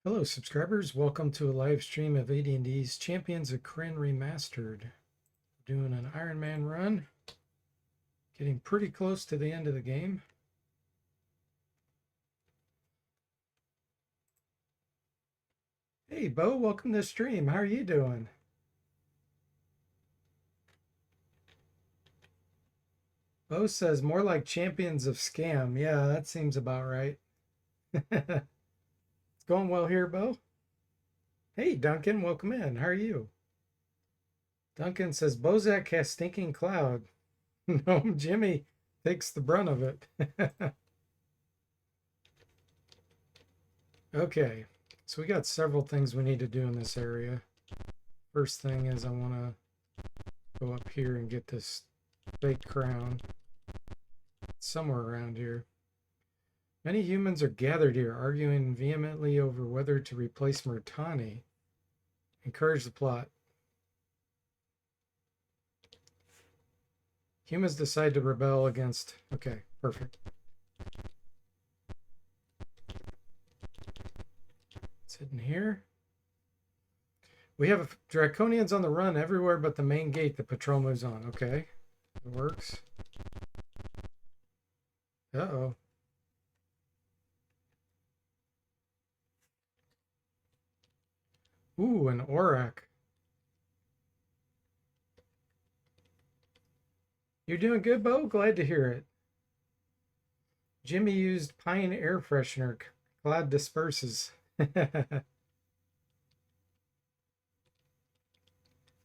Hello subscribers, welcome to a live stream of AD&D's Champions of Krynn Remastered. Doing an Iron Man run, getting pretty close to the end of the game. Hey Bo, welcome to the stream. How are you doing? Bo says more like Champions of Scam. Yeah, that seems about right. It's going well here, Bo. Hey Duncan, welcome in. How are you? Duncan says Bozak has stinking cloud. No, Jimmy takes the brunt of it. Okay, so we got several things we need to do in this area. First thing is I want to go up here and get this fake crown. It's somewhere around here. Many humans are gathered here, arguing vehemently over whether to replace Murtani. Encourage the plot. Humans decide to rebel against... Okay, perfect. It's hidden here. We have Draconians on the run everywhere but the main gate the patrol moves on. Okay, it works. Uh-oh. Ooh, an Aurak. You're doing good, Bo? Glad to hear it. Jimmy used Pine air freshener. Cloud disperses. I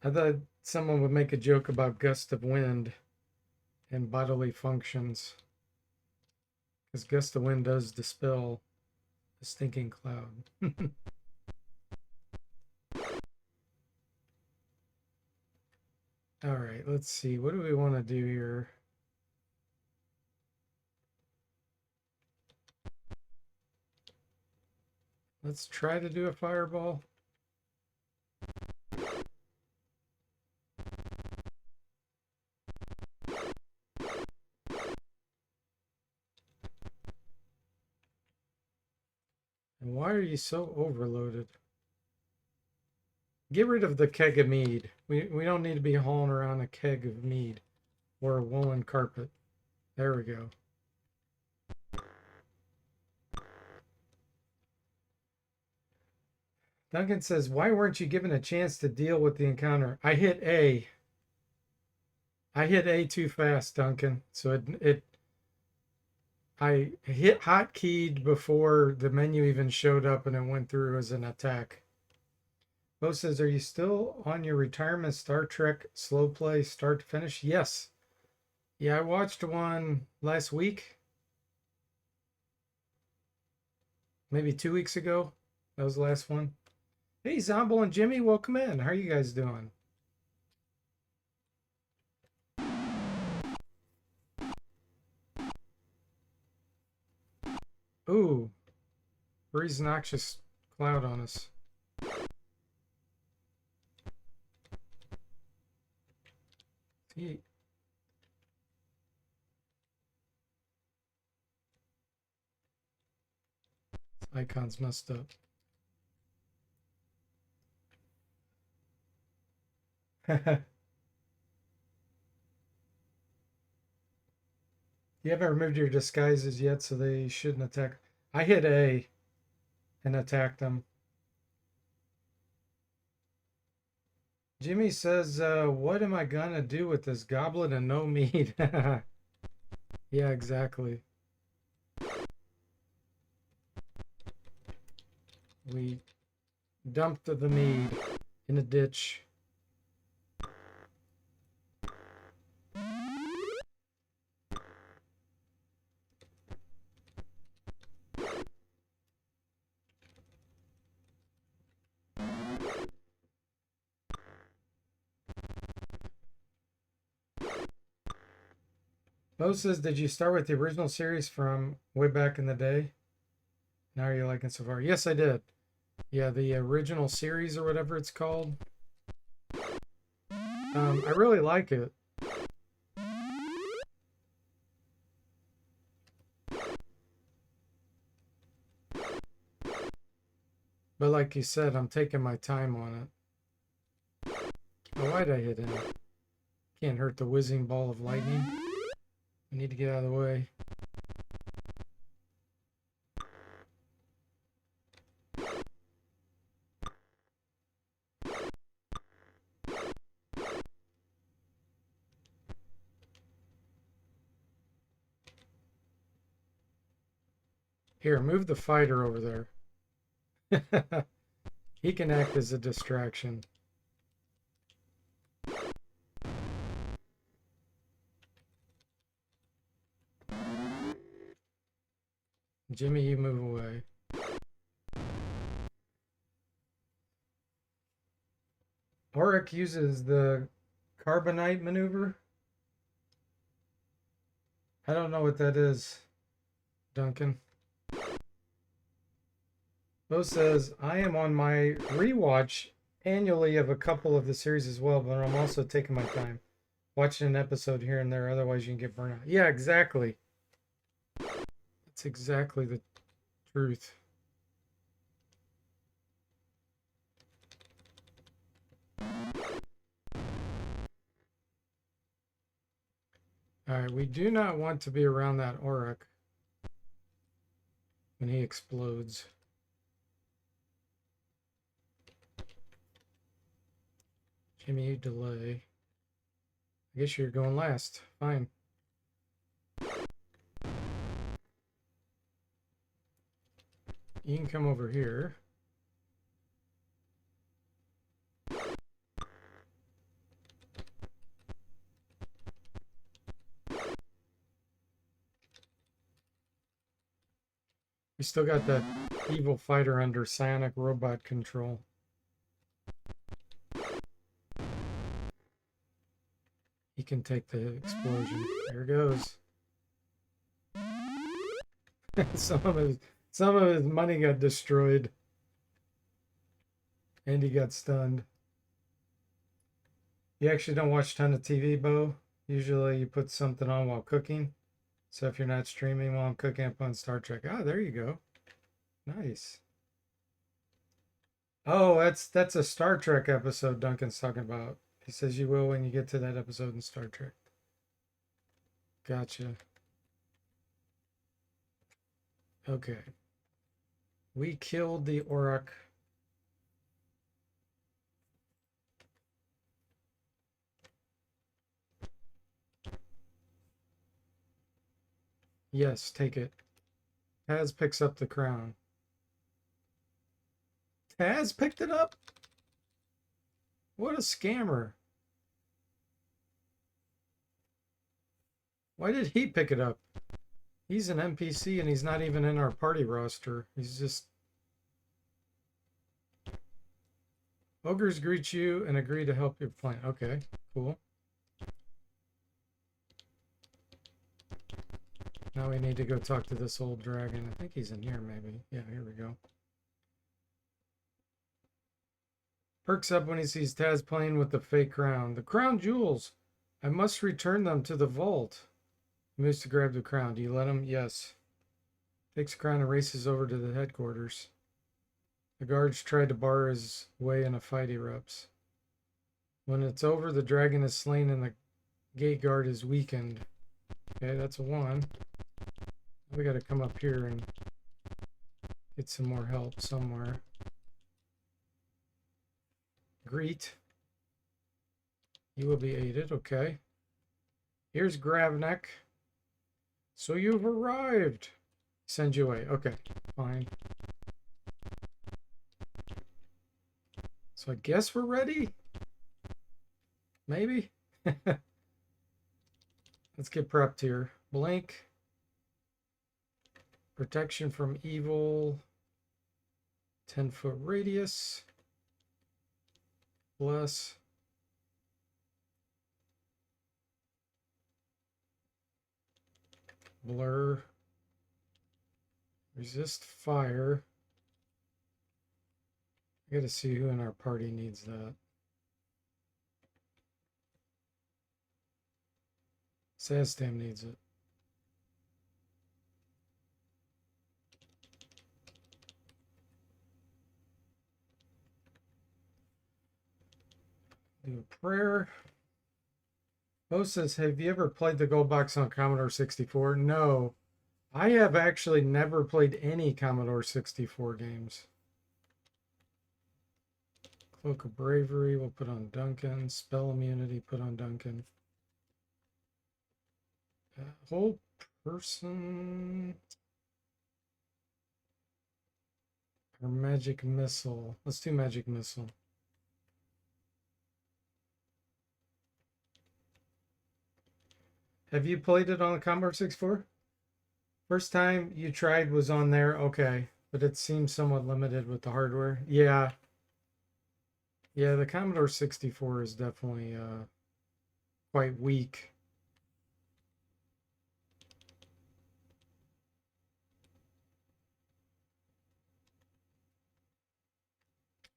thought someone would make a joke about gust of wind and bodily functions. Because gust of wind does dispel the stinking cloud. All right, let's see. What do we want to do here? Let's try to do a fireball. And why are you so overloaded? Get rid of the keg of mead. We don't need to be hauling around a keg of mead or a woolen carpet. There we go. Duncan says, why weren't you given a chance to deal with the encounter? I hit A. I hit A too fast, Duncan. So I hit hotkeyed before the menu even showed up and it went through as an attack. Bo says, are you still on your retirement Star Trek slow play start to finish? Yes. Yeah, I watched one last week. Maybe 2 weeks ago. That was the last one. Hey, Zombo and Jimmy, welcome in. How are you guys doing? Ooh. Breeze noxious cloud on us. Icon's messed up. You haven't removed your disguises yet, so they shouldn't attack. I hit A and attacked them. Jimmy says, what am I gonna do with this goblet and no meat? Yeah, exactly. We dumped the mead in a ditch. Bo says, did you start with the original series from way back in the day? Now are you liking so far? Yes, I did. Yeah, the original series or whatever it's called. I really like it. But like you said, I'm taking my time on it. Oh, why'd I hit him? Can't hurt the whizzing ball of lightning. I need to get out of the way. Here, move the fighter over there. He can act as a distraction. Jimmy, you move away. Auric uses the carbonite maneuver. I don't know what that is, Duncan. Bo says, I am on my rewatch annually of a couple of the series as well, but I'm also taking my time watching an episode here and there, otherwise you can get burnt out. Yeah, exactly. That's exactly the truth. Alright, we do not want to be around that Auric when he explodes. Jimmy, you delay. I guess you're going last. Fine. You can come over here. We still got that evil fighter under psionic robot control. He can take the explosion. There it goes. some of his money got destroyed. And he got stunned. You actually don't watch a ton of TV, Bo? Usually you put something on while cooking. So if you're not streaming while I'm cooking up on Star Trek. Ah, there you go. Nice. Oh, that's a Star Trek episode Duncan's talking about. He says you will when you get to that episode in Star Trek. Gotcha. Okay. We killed the Auric. Yes, take it. Taz picks up the crown. Taz picked it up? What a scammer. Why did he pick it up? He's an NPC and he's not even in our party roster. He's just... Ogres greet you and agree to help your plan. Okay, cool. Now we need to go talk to this old dragon. I think he's in here maybe. Yeah, here we go. Perks up when he sees Taz playing with the fake crown. The crown jewels! I must return them to the vault. He moves to grab the crown. Do you let him? Yes. Takes the crown and races over to the headquarters. The guards tried to bar his way and a fight erupts. When it's over, the dragon is slain and the gate guard is weakened. Okay, that's a 1. We gotta come up here and get some more help somewhere. Greet. You will be aided, okay. Here's Gravnek. So you've arrived. Send you away. Okay, fine. So I guess we're ready? Maybe? Let's get prepped here. Blink. Protection from evil. 10-foot radius. Bless. Blur. Resist fire. I gotta see who in our party needs that. Sastam needs it. Do a prayer. Bo says, have you ever played the gold box on Commodore 64? No. I have actually never played any Commodore 64 games. Cloak of Bravery, we'll put on Duncan. Spell Immunity, put on Duncan. Whole person. Or Magic Missile. Let's do Magic Missile. Have you played it on the Commodore 64? First time you tried was on there, okay. But it seems somewhat limited with the hardware. Yeah. Yeah, the Commodore 64 is definitely quite weak.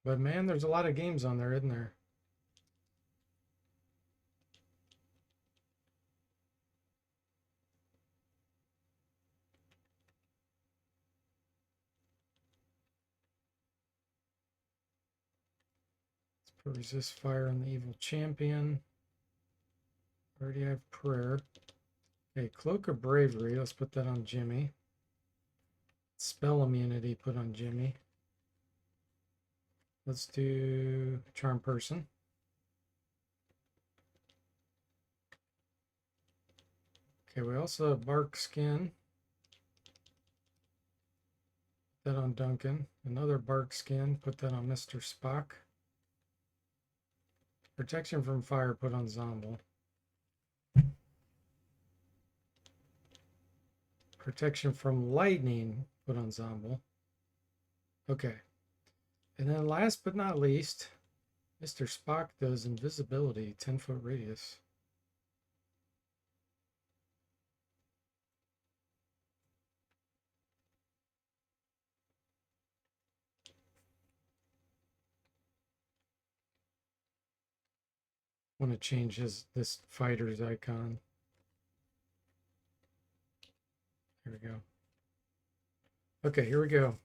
But man, there's a lot of games on there, isn't there? Let's put Resist Fire on the Evil Champion. Already have Prayer. Okay, Cloak of Bravery. Let's put that on Jimmy. Spell Immunity, put on Jimmy. Let's do Charm Person. Okay, we also have Bark Skin. Put that on Duncan. Another Bark Skin. Put that on Mr. Spock. Protection from Fire, put on Zomble. Protection from Lightning, put on Zomble. Okay. And then last but not least, Mr. Spock does invisibility, 10-foot radius. Want to change this fighter's icon. There we go. Okay, here we go.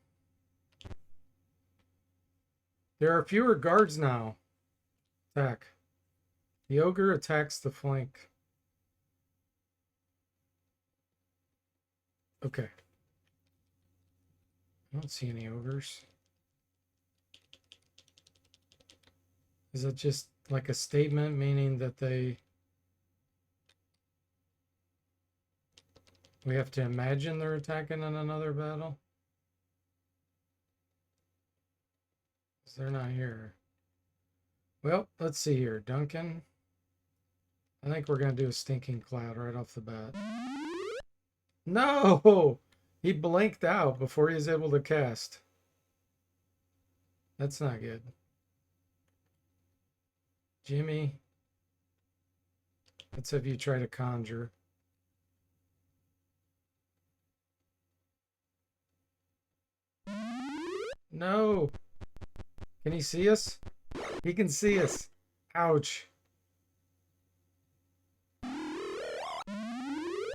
There are fewer guards now. Attack. The ogre attacks the flank. Okay. I don't see any ogres. Is it just like a statement meaning that we have to imagine they're attacking in another battle? Because they're not here. Well, let's see here. Duncan. I think we're going to do a Stinking Cloud right off the bat. No! He blinked out before he was able to cast. That's not good. Jimmy. Let's have you try to conjure. No! Can he see us? He can see us. Ouch.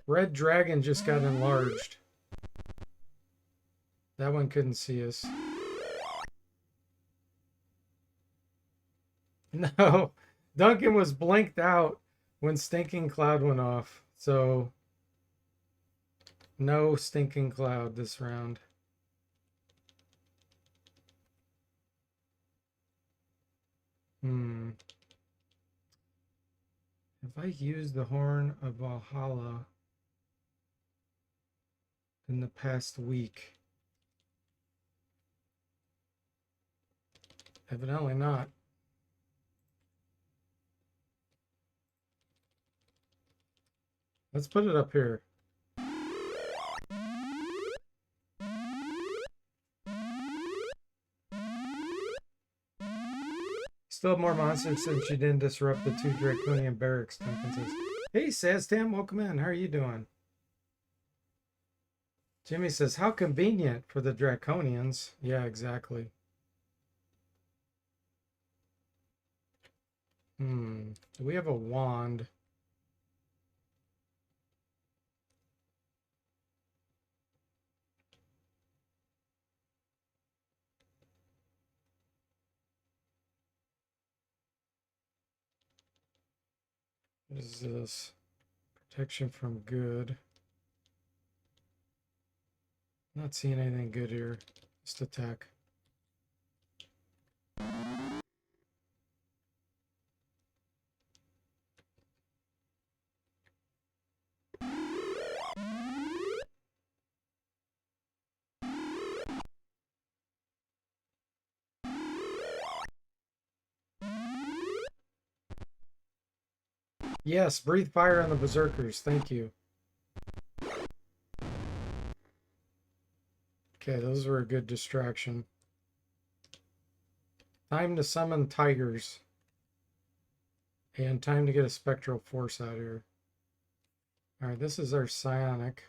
Red Dragon just got enlarged. That one couldn't see us. No. Duncan was blinked out when Stinking Cloud went off. So, no Stinking Cloud this round. If I use the Horn of Valhalla in the past week? Evidently not. Let's put it up here. Still have more monsters since you didn't disrupt the 2 Draconian barracks, Duncan says. Hey, Saztam, welcome in. How are you doing? Jimmy says, how convenient for the Draconians. Yeah, exactly. Do we have a wand? What is this? Protection from good. Not seeing anything good here. Just attack. Yes, breathe fire on the berserkers. Thank you. Okay, those were a good distraction. Time to summon tigers. And time to get a spectral force out here. Alright, this is our psionic.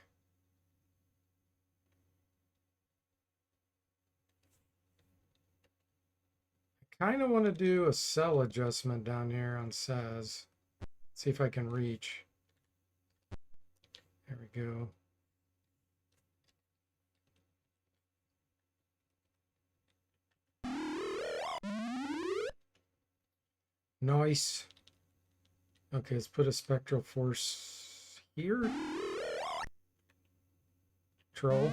I kind of want to do a cell adjustment down here on Saz. See if I can reach. There we go. Nice. Okay, let's put a spectral force here. Troll.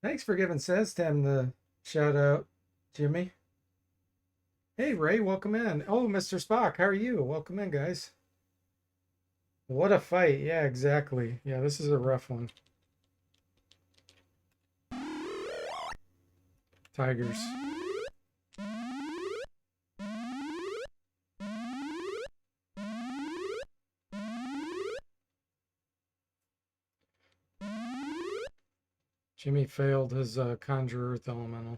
Thanks for giving Saztam the shout out, Jimmy. Hey, Ray, welcome in. Oh, Mr. Spock, how are you? Welcome in, guys. What a fight. Yeah, exactly. Yeah, this is a rough one. Tigers. Jimmy failed his Conjure Earth Elemental.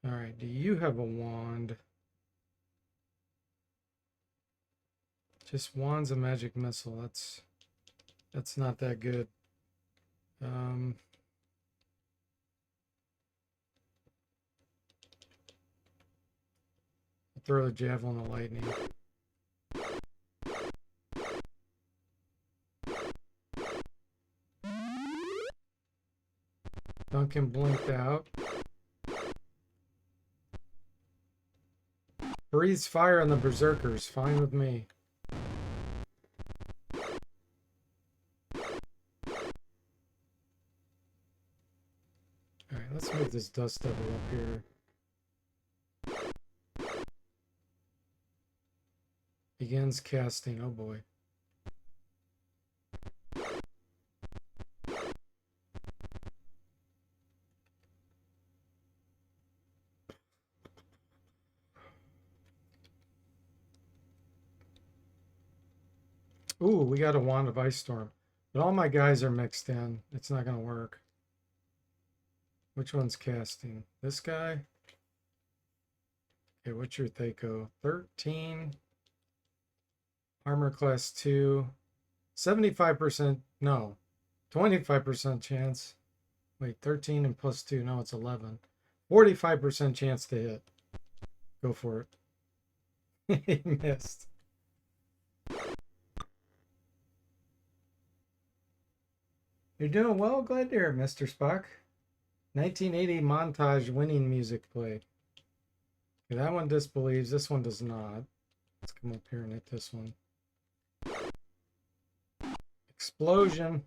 Alright, do you have a wand? Just wands and magic missile. That's not that good. I'll throw the javelin of lightning. Duncan blinked out. Breathes fire on the berserkers. Fine with me. Alright, let's move this dust devil up here. Begins casting. Oh boy. Ooh, we got a Wand of Ice Storm. But all my guys are mixed in. It's not going to work. Which one's casting? This guy? Okay, what's your Thaco? 13. Armor class 2. 75%. No. 25% chance. Wait, 13 and plus 2. No, it's 11. 45% chance to hit. Go for it. He missed. You're doing well. Glad to hear it, Mr. Spock. 1980 montage winning music play. Okay, that one disbelieves. This one does not. Let's come up here and hit this one. Explosion.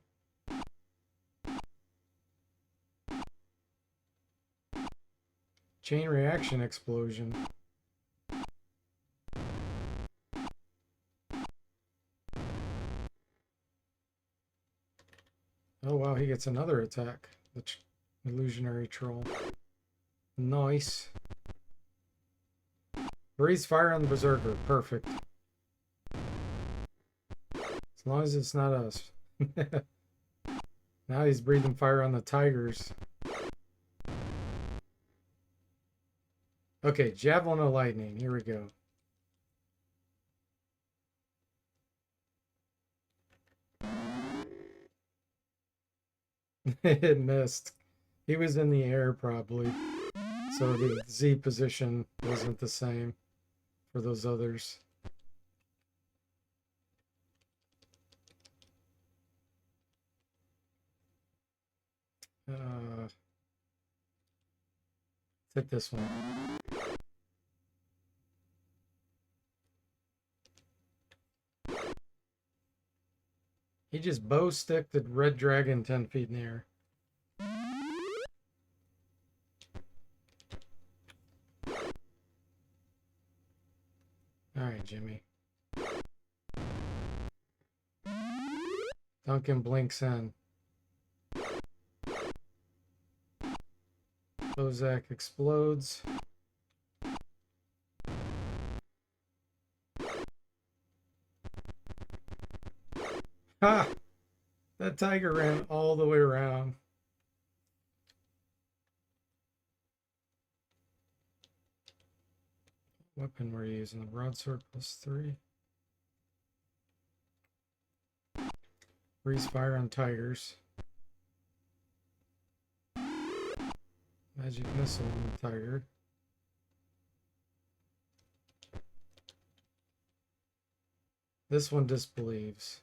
Chain reaction explosion. Oh wow, he gets another attack. The illusionary troll. Nice. Breathes fire on the berserker. Perfect. As long as it's not us. Now he's breathing fire on the tigers. Okay, javelin of lightning. Here we go. It missed. He was in the air probably. So the Z position wasn't the same for those others. Let's hit this one. He just bow sticked the red dragon 10 feet in the air. All right, Jimmy. Duncan blinks in. Bozak explodes. Ha! That tiger ran all the way around. Weapon we're using, the broadsword +3. Freeze fire on tigers. Magic missile on the tiger. This one disbelieves.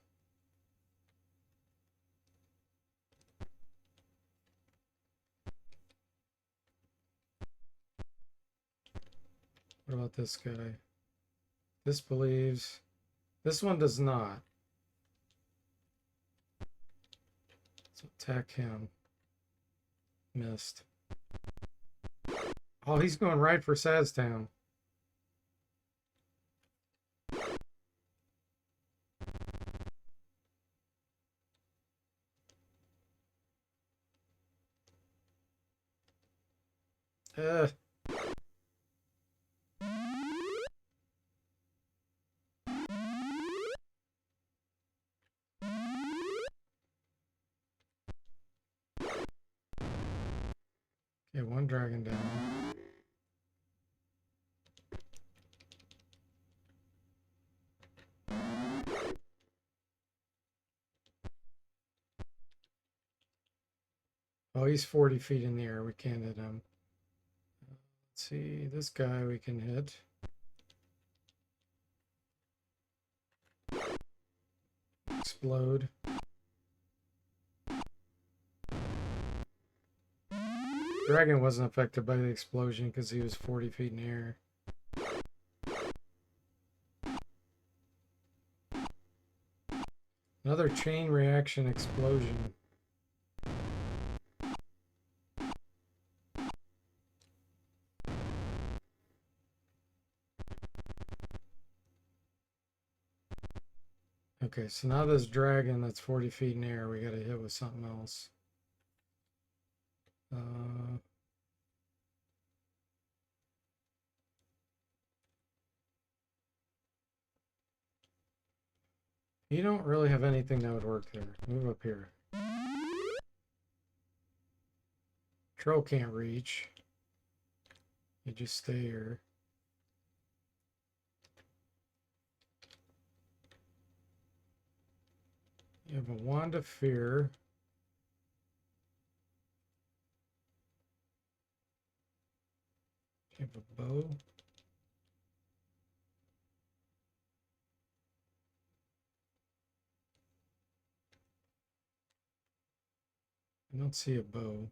What about this guy? Disbelieves. This one does not. So attack him. Missed. Oh, he's going right for Saztown. Okay, one dragon down. Oh, he's 40 feet in the air. We can't hit him. Let's see. This guy we can hit. Explode. Dragon wasn't affected by the explosion because he was 40 feet in the air. Another chain reaction explosion. Okay, so now this dragon that's 40 feet in the air, we got to hit with something else. You don't really have anything that would work there. Move up here. Troll can't reach. You just stay here. You have a wand of fear. You have a bow. I don't see a bow.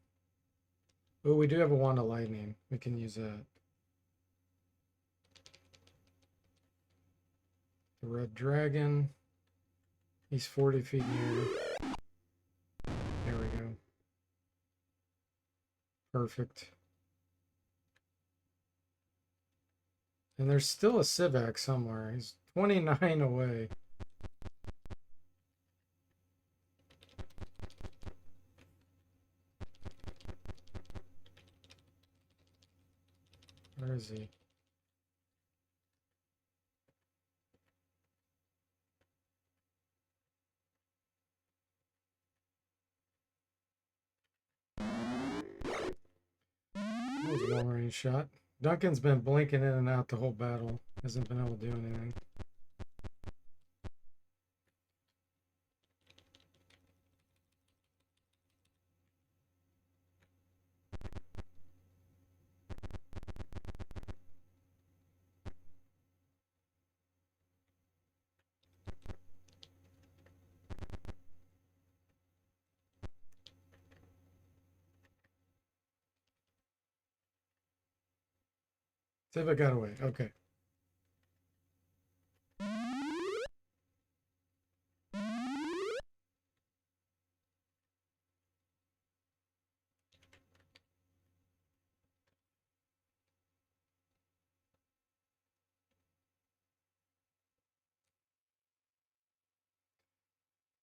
Oh, we do have a wand of lightning. We can use that. The red dragon. He's 40 feet in the air. There we go. Perfect. And there's still a Civac somewhere. He's 29 away. Where is he? That was a long-range shot. Duncan's been blinking in and out the whole battle. Hasn't been able to do anything. Civa got away. Okay.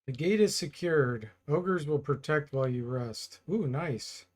The gate is secured. Ogres will protect while you rest. Ooh, nice.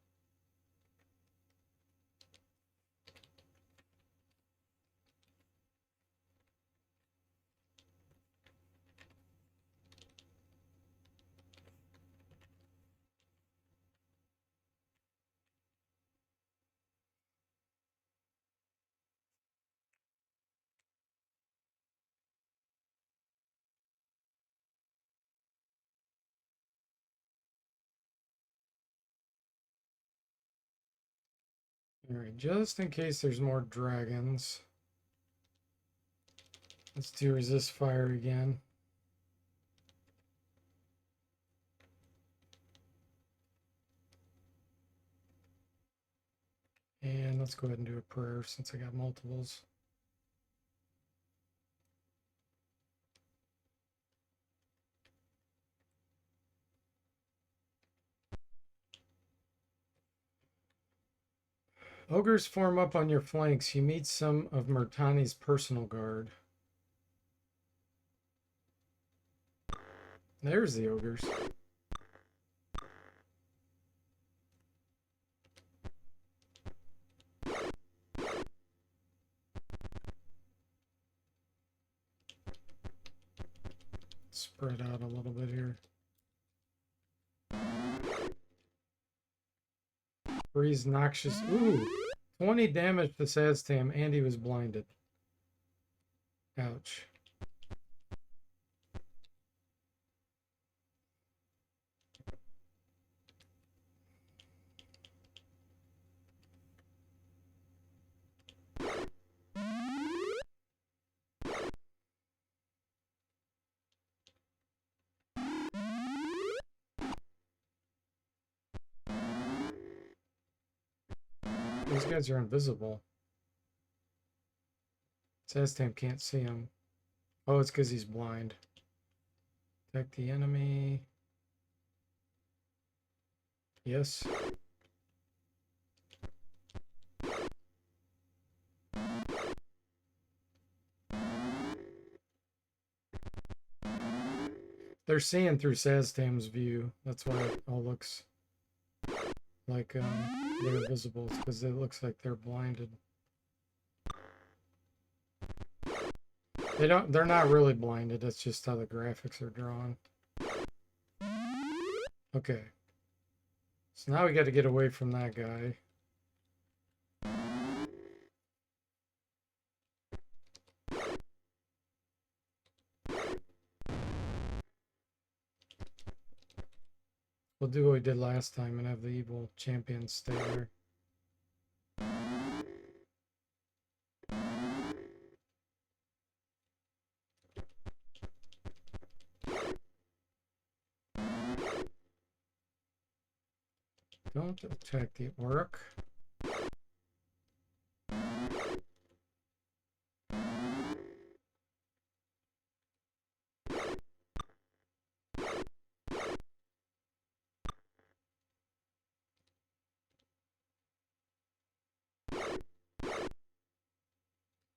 All right, just in case there's more dragons, let's do resist fire again. And let's go ahead and do a prayer since I got multiples. Ogres form up on your flanks. You meet some of Murtani's personal guard. There's the ogres. Spread out a little bit here. Freeze noxious. Ooh, 20 damage to Saztam, and he was blinded. Ouch. These guys are invisible. Saztam can't see him. Oh, it's because he's blind. Attack the enemy. Yes. They're seeing through Saztam's view. That's why it all looks like they're invisible. It's because it looks like they're blinded. They're not really blinded. That's just how the graphics are drawn. Okay. So now we got to get away from that guy. We'll do what we did last time and have the evil champion stay there. Don't attack the orc.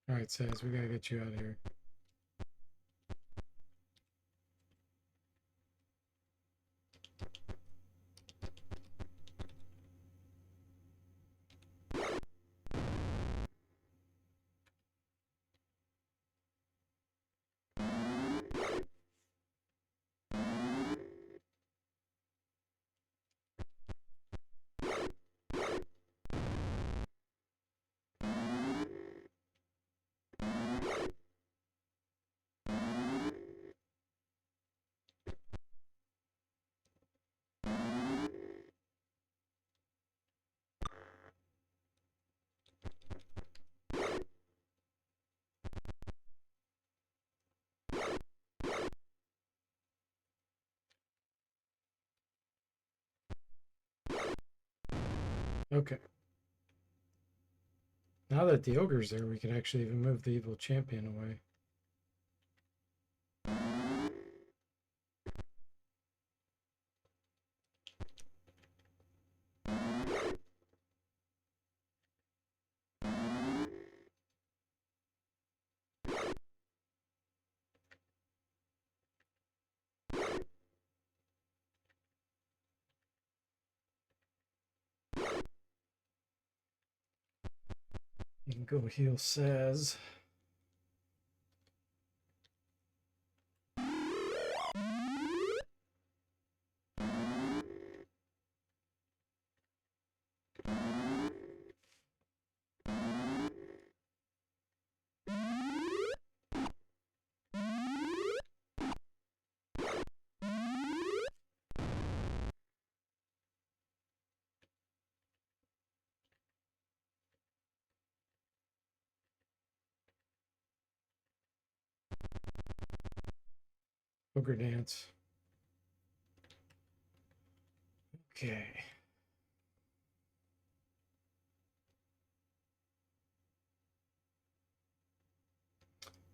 Alright, Saz, we gotta get you out of here. Okay. Now that the ogre's there, we can actually even move the evil champion away. You can go heal Saz. Ogre dance. Okay.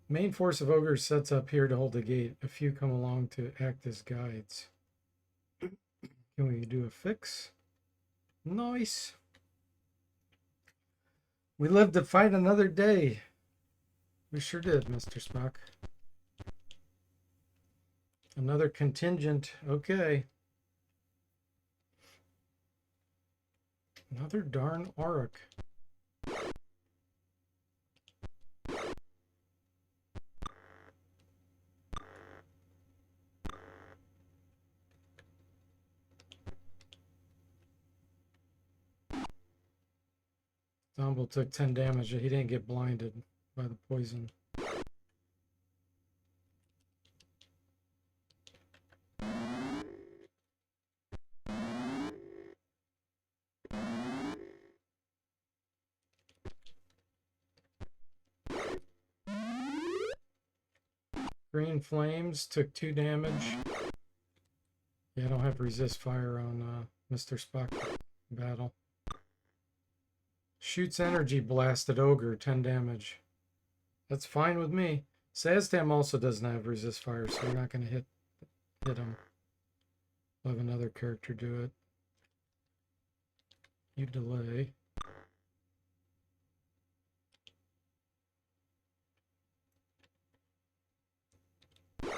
Main force of ogres sets up here to hold the gate. A few come along to act as guides. Can we do a fix? Nice. We lived to fight another day. We sure did, Mr. Spock. Another contingent. Okay. Another darn Auric. Zombo took 10 damage. He didn't get blinded by the poison. Green Flames took 2 damage. Yeah, I don't have resist fire on Mr. Spock battle. Shoots energy blast at Ogre, 10 damage. That's fine with me. Saztam also doesn't have resist fire, so we're not going to hit him. We'll have another character do it. You delay.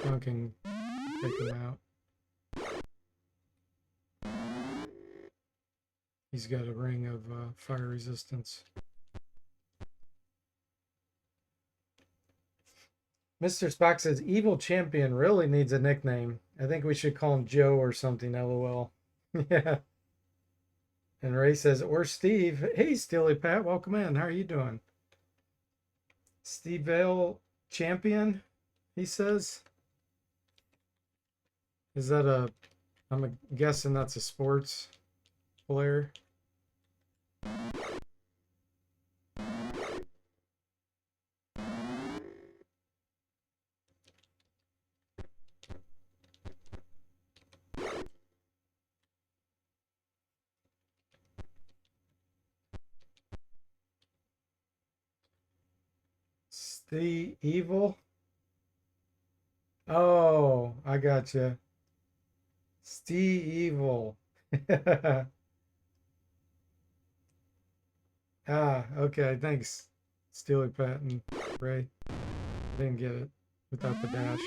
I can take him out. He's got a ring of fire resistance. Mr. Spock says, Evil Champion really needs a nickname. I think we should call him Joe or something, LOL. Yeah. And Ray says, or Steve. Hey, Steely Pat, welcome in. How are you doing? Steve Vale Champion, he says. Is that a... I'm guessing that's a sports player. The evil. Oh, I got you. Steve Evil. Ah, okay. Thanks, Steely Pat and Ray. Didn't get it without the dash.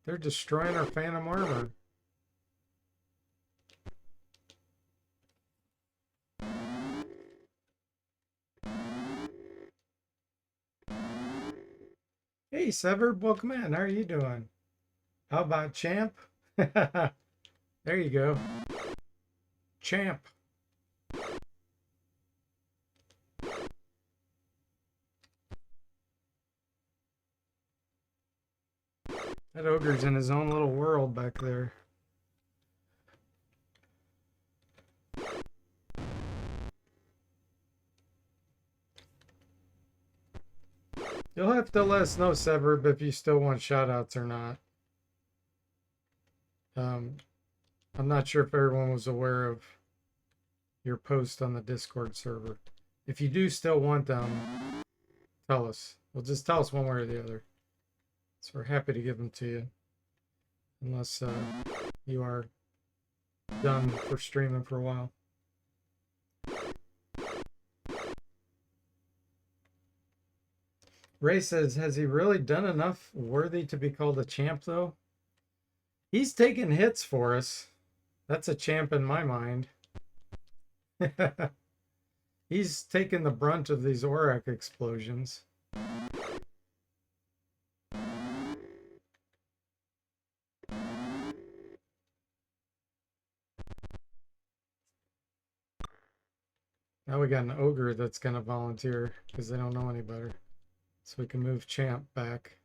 They're destroying our Phantom armor. Hey, Sever, welcome in. How are you doing? How about Champ? There you go. Champ. That ogre's in his own little world back there. You'll have to let us know, Severb, if you still want shoutouts or not. I'm not sure if everyone was aware of your post on the Discord server. If you do still want them, tell us. Well, just tell us one way or the other. So we're happy to give them to you. Unless you are done for streaming for a while. Ray says, has he really done enough worthy to be called a champ, though? He's taken hits for us. That's a champ in my mind. He's taking the brunt of these Auroch explosions. Now we got an ogre that's going to volunteer because they don't know any better. So we can move Champ back.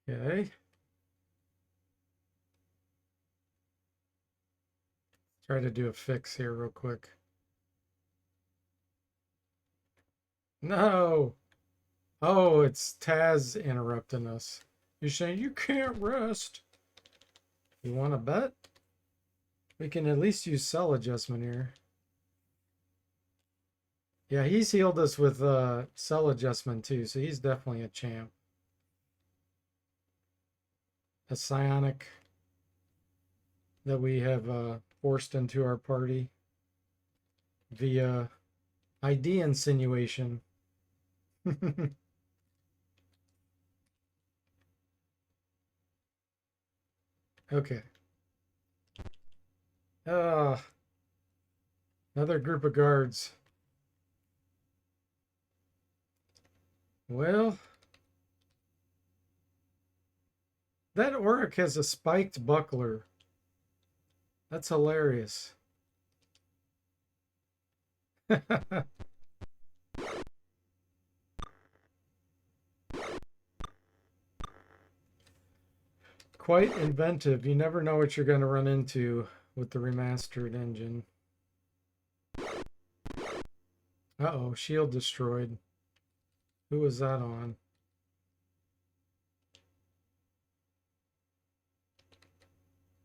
Okay. Try to do a fix here real quick. No! Oh, it's Taz interrupting us. You're saying you can't rest. You want to bet? We can at least use cell adjustment here. Yeah, he's healed us with cell adjustment too, so he's definitely a champ. A psionic that we have forced into our party via ID insinuation. Okay. Another group of guards. Well, that Auroch has a spiked buckler. That's hilarious. Quite inventive. You never know what you're going to run into with the remastered engine. Uh-oh, shield destroyed. Who was that on?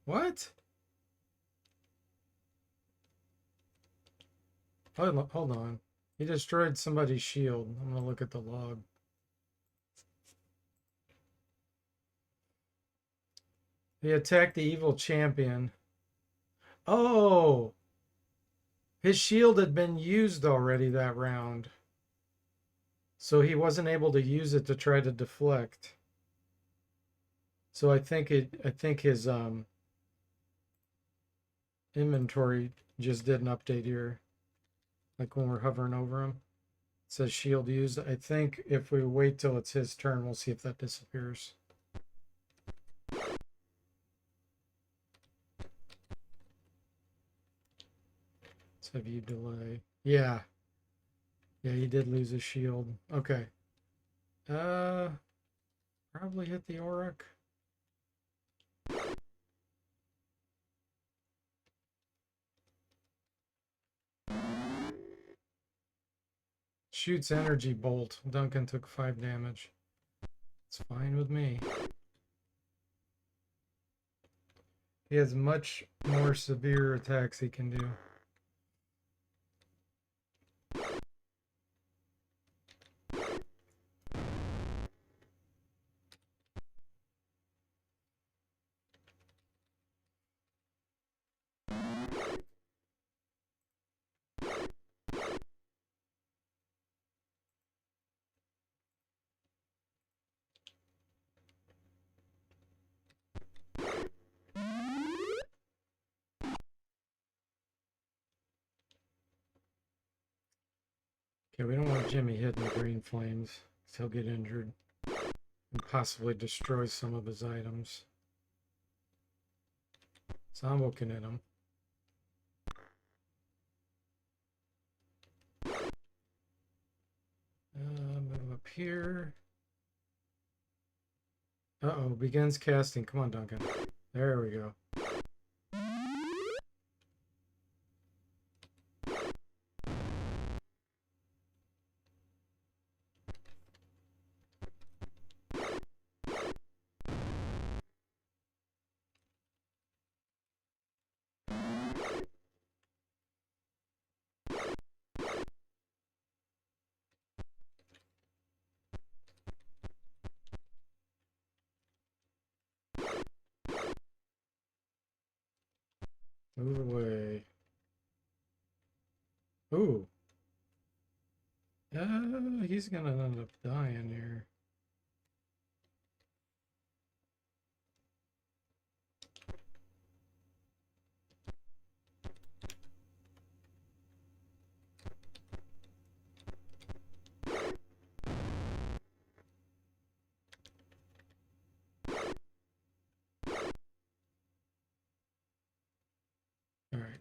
What? Hold on. He destroyed somebody's shield. I'm going to look at the log. He attacked the evil champion. Oh! His shield had been used already that round. So he wasn't able to use it to try to deflect. So I think his inventory just did an update here. Like when we're hovering over him. It says shield used. I think if we wait till it's his turn, we'll see if that disappears. Let's have you delay. Yeah. Yeah, he did lose his shield. Okay. Probably hit the Auroch. Shoots energy bolt. Duncan took 5 damage. It's fine with me. He has much more severe attacks he can do. Okay, we don't want Jimmy hitting the green flames, because he'll get injured and possibly destroy some of his items. So I'm looking at him. Move up here. Uh-oh, begins casting. Come on, Duncan. There we go. Move away. Ooh. He's gonna end up dying here. All right.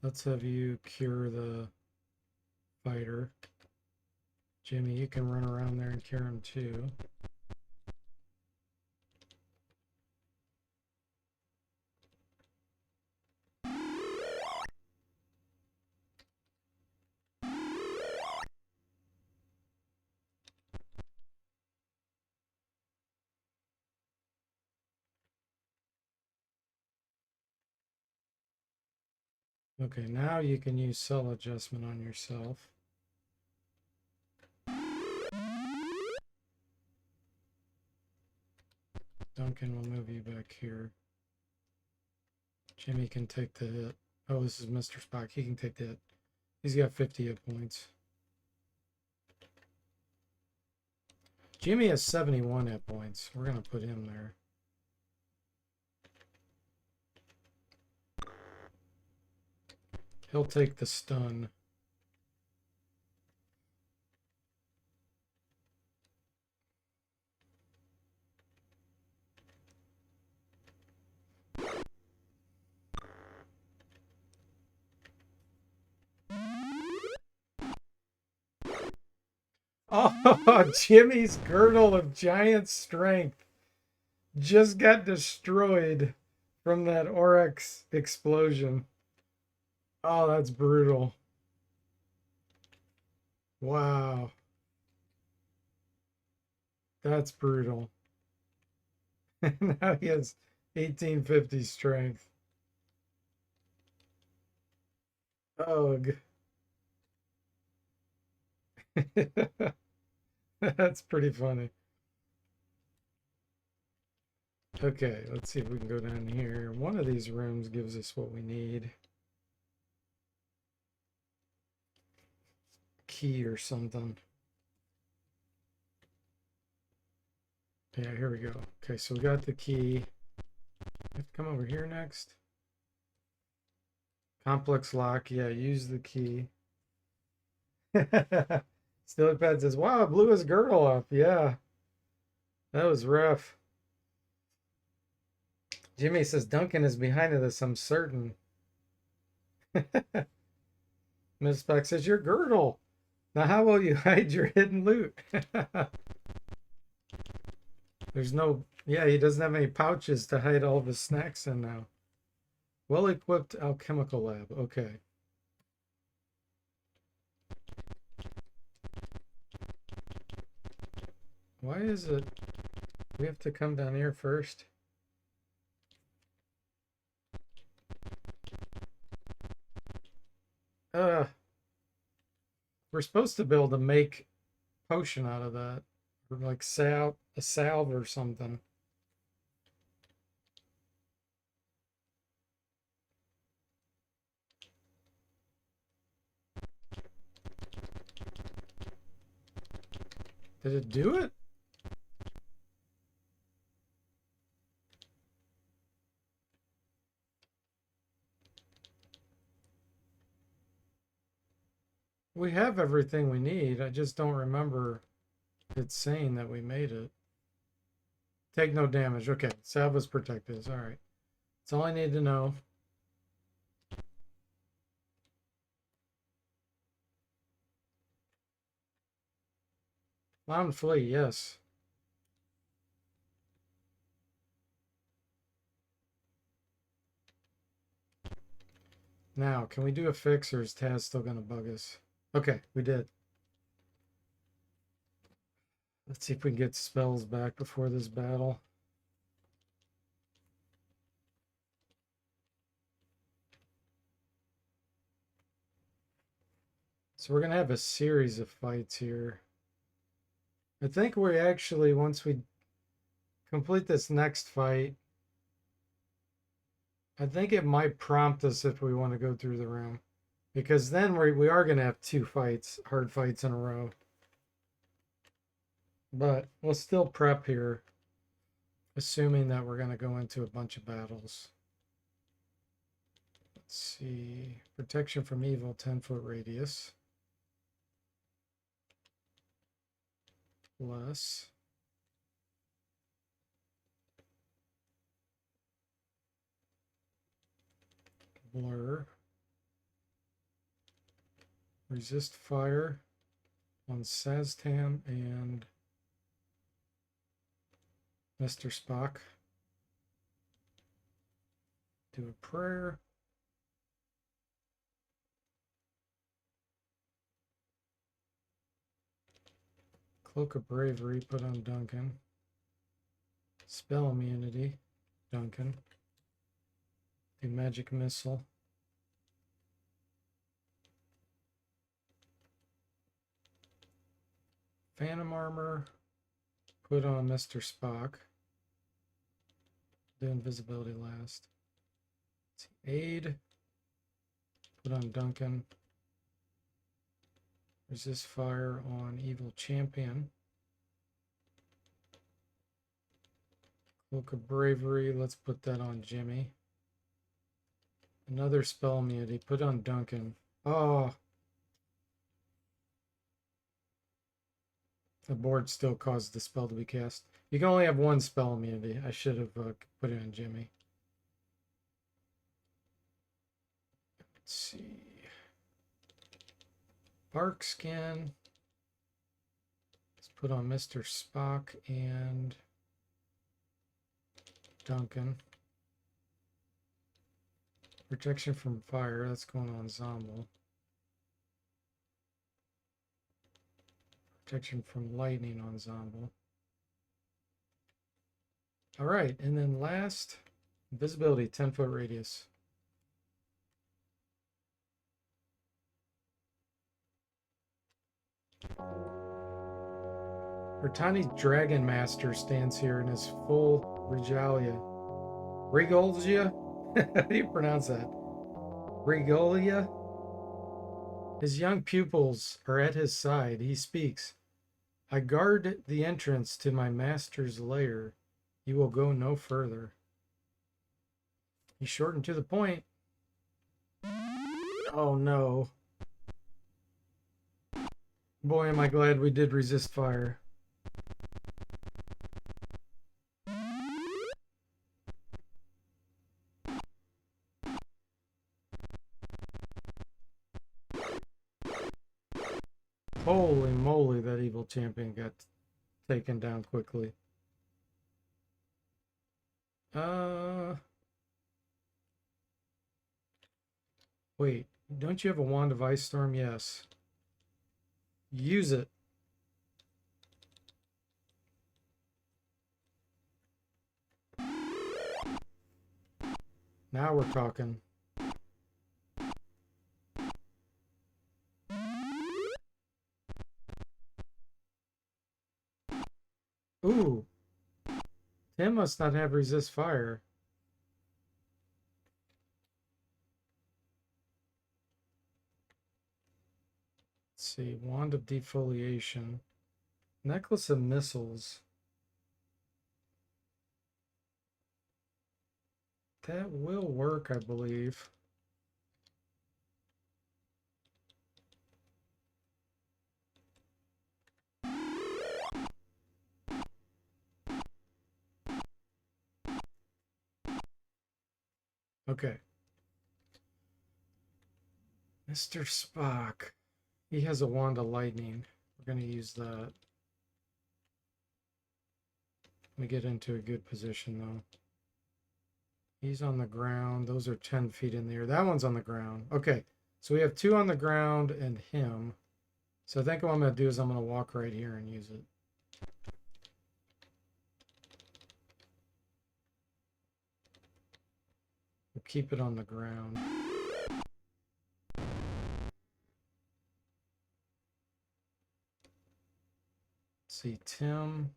Let's have you cure the fighter. Jimmy, you can run around there and cure him too. Okay, now you can use cell adjustment on yourself. Duncan will move you back here. Jimmy can take the hit. Oh, this is Mr. Spock. He can take the hit. He's got 50 hit points. Jimmy has 71 hit points. We're going to put him there. He'll take the stun. Oh, Jimmy's girdle of giant strength just got destroyed from that Oryx explosion. Oh, that's brutal. Wow. That's brutal. Now he has 1850 strength. Ugh. That's pretty funny. Okay, let's see if we can go down here. One of these rooms gives us what we need. Key or something. Yeah, here we go. Okay, so we got the key. I have to come over here next. Complex lock. Yeah, use the key. Steelypad says, wow, blew his girdle up. Yeah, that was rough. Jimmy says, Duncan is behind this, I'm certain. Miss Speck says, your girdle. Now, how will you hide your hidden loot? There's no, yeah, he doesn't have any pouches to hide all of his snacks in now. Well-equipped alchemical lab. Okay. Why is it we have to come down here first? We're supposed to be able to make potion out of that. Or like a salve or something. Did it do it? We have everything we need. I just don't remember it saying that we made it. Take no damage. Okay, salve is protected. All right. That's all I need to know. Loud and flee, yes. Now, can we do a fix or is Taz still going to bug us? Okay, we did. Let's see if we can get spells back before this battle. So we're going to have a series of fights here. I think we actually, once we complete this next fight, I think it might prompt us if we want to go through the room. Because then we are going to have 2 fights, hard fights in a row. But we'll still prep here, assuming that we're going to go into a bunch of battles. Let's see. Protection from evil, 10-foot radius. Plus. Blur. Resist fire on Saztan and Mr. Spock. Do a prayer. Cloak of Bravery, put on Duncan. Spell immunity, Duncan. Do Magic Missile. Phantom Armor, put on Mr. Spock. Do Invisibility last. Aid, put on Duncan. Resist fire on Evil Champion. Cloak of Bravery, let's put that on Jimmy. Another spell immunity, put on Duncan. Oh. The board still caused the spell to be cast. You can only have 1 spell immunity. I should have put it on Jimmy. Let's see. Bark Skin. Let's put on Mr. Spock and Duncan. Protection from fire. That's going on Zombo. Protection from lightning on Zombo. All right, and then last, invisibility, 10-foot radius. Our tiny dragon master stands here in his full regalia. Regalia? How do you pronounce that? Regalia? His young pupils are at his side. He speaks. I guard the entrance to my master's lair. You will go no further. He's short and to the point. Oh no. Boy, am I glad we did resist fire. Holy moly, that evil champion got taken down quickly. Wait, don't you have a wand of ice storm? Yes. Use it. Now we're talking. Ooh. Tim must not have resist fire. Let's see. Wand of defoliation. Necklace of missiles. That will work, I believe. Okay. Mr. Spock. He has a wand of lightning. We're going to use that. Let me get into a good position, though. He's on the ground. Those are 10 feet in the air. That one's on the ground. Okay. So we have 2 on the ground and him. So I think what I'm going to do is I'm going to walk right here and use it. We'll keep it on the ground. Let's see, Tim.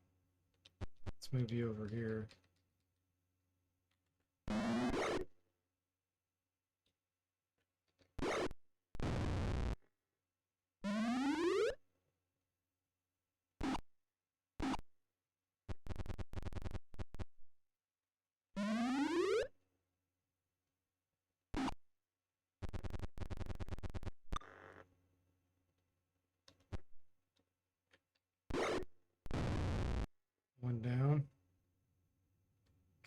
Let's move you over here.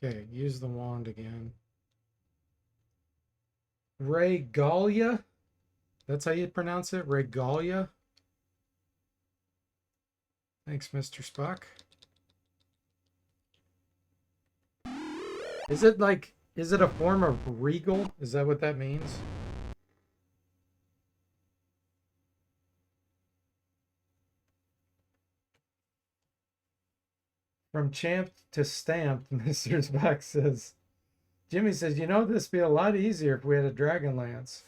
Okay, use the wand again. Regalia? That's how you pronounce it? Regalia? Thanks, Mr. Spock. Is it a form of regal? Is that what that means? From champ to stamped, Mr. Spock says. Jimmy says, you know, this would be a lot easier if we had a Dragon Lance.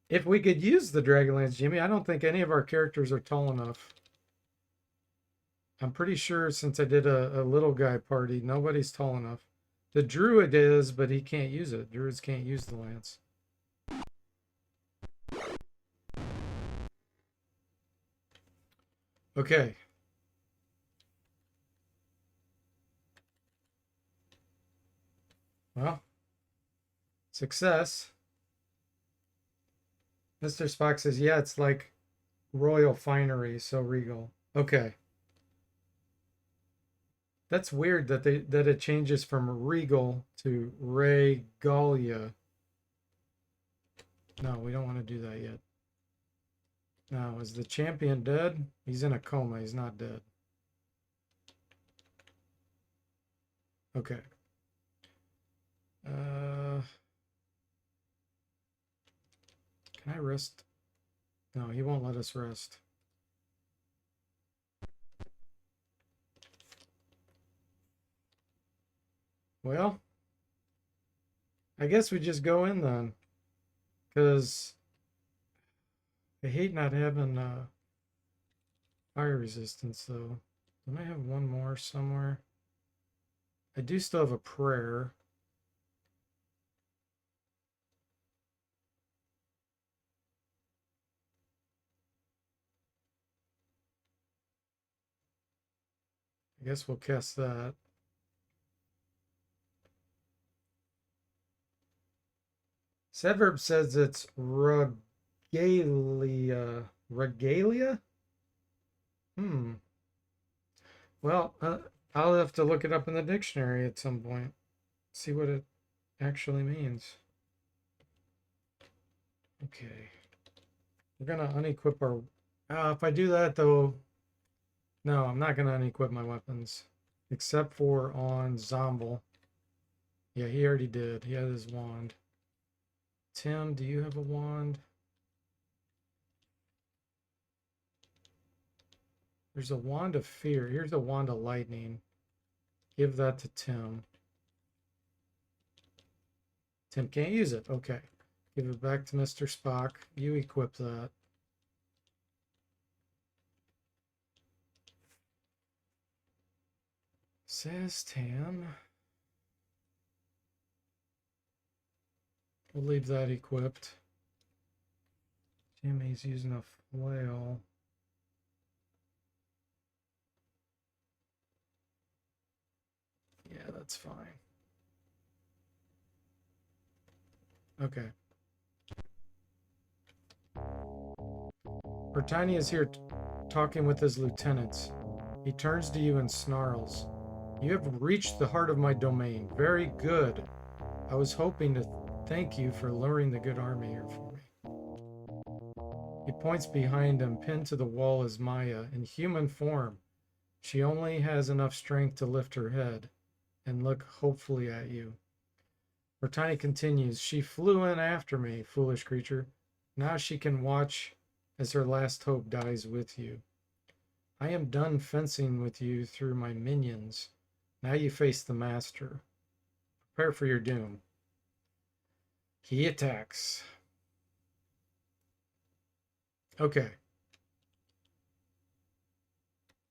If we could use the Dragon Lance, Jimmy, I don't think any of our characters are tall enough. I'm pretty sure since I did a little guy party, nobody's tall enough. The druid is, but he can't use it. Druids can't use the lance. Okay. Well, success. Mr. Spock says, yeah, it's like royal finery, so regal. Okay. That's weird that it changes from regal to regalia. No, we don't want to do that yet. Now, is the champion dead? He's in a coma. He's not dead. Okay. Can I rest? No, he won't let us rest. Well, I guess we just go in then. Because I hate not having fire resistance, though. Don't I have one more somewhere? I do still have a prayer. I guess we'll cast that. Sedverb says it's regalia. Regalia? Well, I'll have to look it up in the dictionary at some point. See what it actually means. Okay. We're going to unequip our... if I do that, though... No, I'm not going to unequip my weapons. Except for on Zombel. Yeah, he already did. He had his wand. Tim, do you have a wand? There's a wand of fear. Here's a wand of lightning. Give that to Tim. Tim can't use it. Okay. Give it back to Mr. Spock. You equip that. Says Tam. We'll leave that equipped. Jimmy's using a flail. Yeah, that's fine. Okay. Bertani is here talking with his lieutenants. He turns to you and snarls. You have reached the heart of my domain. Very good. I was hoping to thank you for luring the good army here for me. He points behind him. Pinned to the wall is Maya, in human form. She only has enough strength to lift her head and look hopefully at you. Bertani continues, she flew in after me, foolish creature. Now she can watch as her last hope dies with you. I am done fencing with you through my minions. Now you face the master. Prepare for your doom. He attacks. Okay.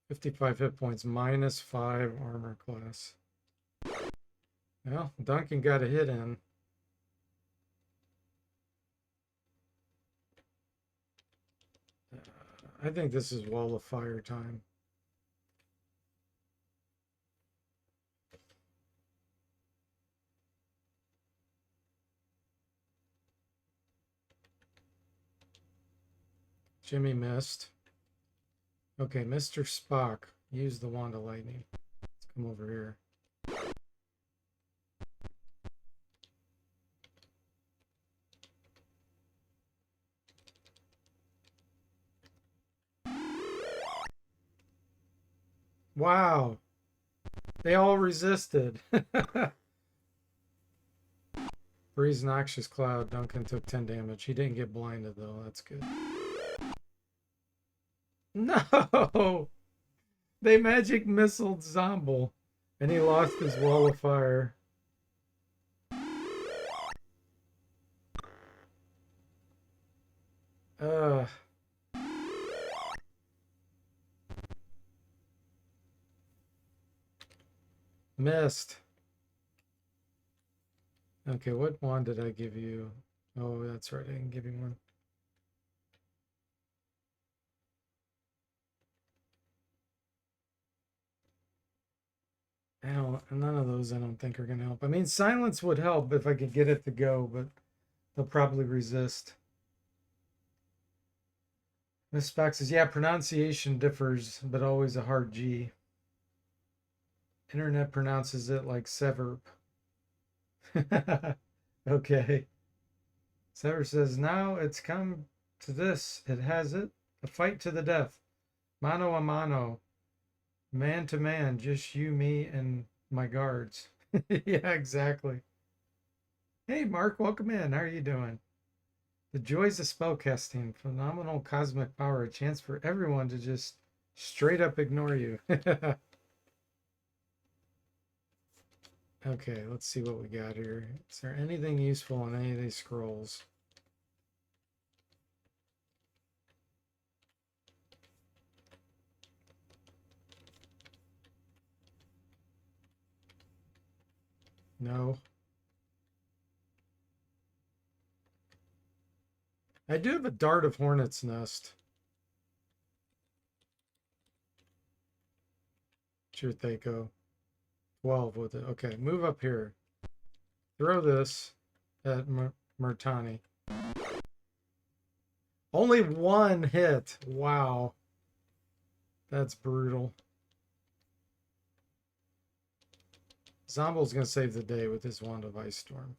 55 hit points, -5 armor class. Well, Duncan got a hit in. I think this is Wall of Fire time. Jimmy missed. Okay, Mr. Spock, use the wand of lightning. Let's come over here. Wow. They all resisted. Breeze Noxious Cloud. Duncan took 10 damage. He didn't get blinded, though. That's good. No! They magic missiled Zomble. And he lost his wall of fire. Ugh. Missed. Okay, what wand did I give you? Oh, that's right. I didn't give you one. None of those I don't think are going to help. I mean, silence would help if I could get it to go, but they'll probably resist. Miss Spock says, yeah, pronunciation differs, but always a hard G. Internet pronounces it like Severb. Okay. Sever says, now it's come to this. It has it. A fight to the death. Mano a mano. Man to man. Just you, me, and my guards. Yeah, exactly. Hey, Mark, welcome in. How are you doing? The joys of spellcasting. Phenomenal cosmic power. A chance for everyone to just straight up ignore you. Okay, let's see what we got here. Is there anything useful on any of these scrolls? No. I do have a Dart of Hornet's Nest. Sure, Thaco. 12 with it. Okay, move up here. Throw this at Murtani. Only one hit. Wow. That's brutal. Zomble's going to save the day with his Wand of Ice Storm.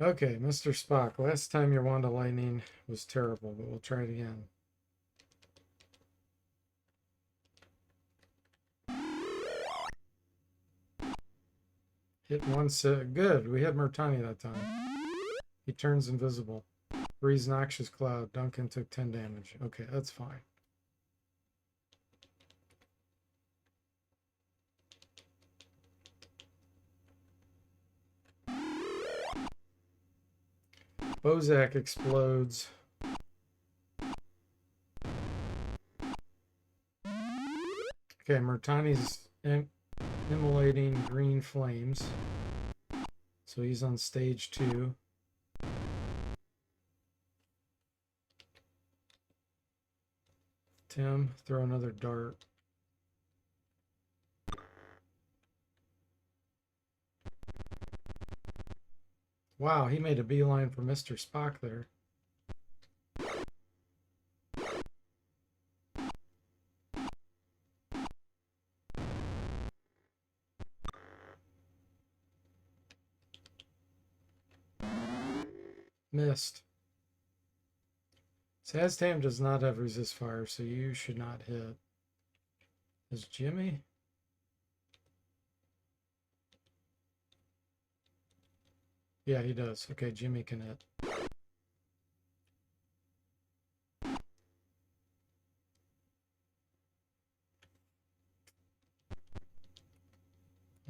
Okay, Mr. Spock. Last time your Wand of Lightning was terrible, but we'll try it again. Hit once. Good. We had Murtani that time. He turns invisible. Breeze Noxious Cloud. Duncan took 10 damage. Okay, that's fine. Bozak explodes. Okay, Murtani's immolating green flames. So he's on stage 2. Tim, throw another dart. Wow, he made a beeline for Mr. Spock there. Missed. Saztam does not have resist fire, so you should not hit. Is Jimmy? Yeah, he does. Okay, Jimmy can hit. I'm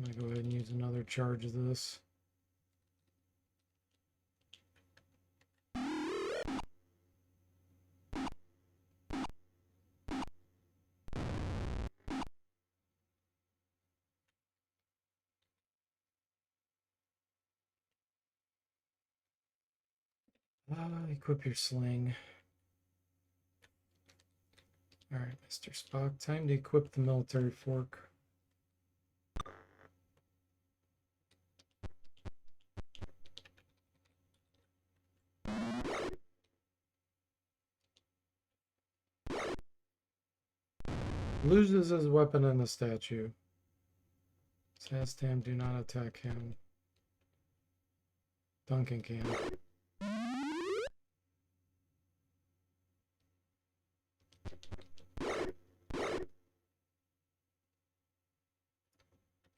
going to go ahead and use another charge of this. Equip your sling. All right, Mr. Spock, time to equip the military fork. Loses his weapon in the statue. Saztam, do not attack him. Duncan can.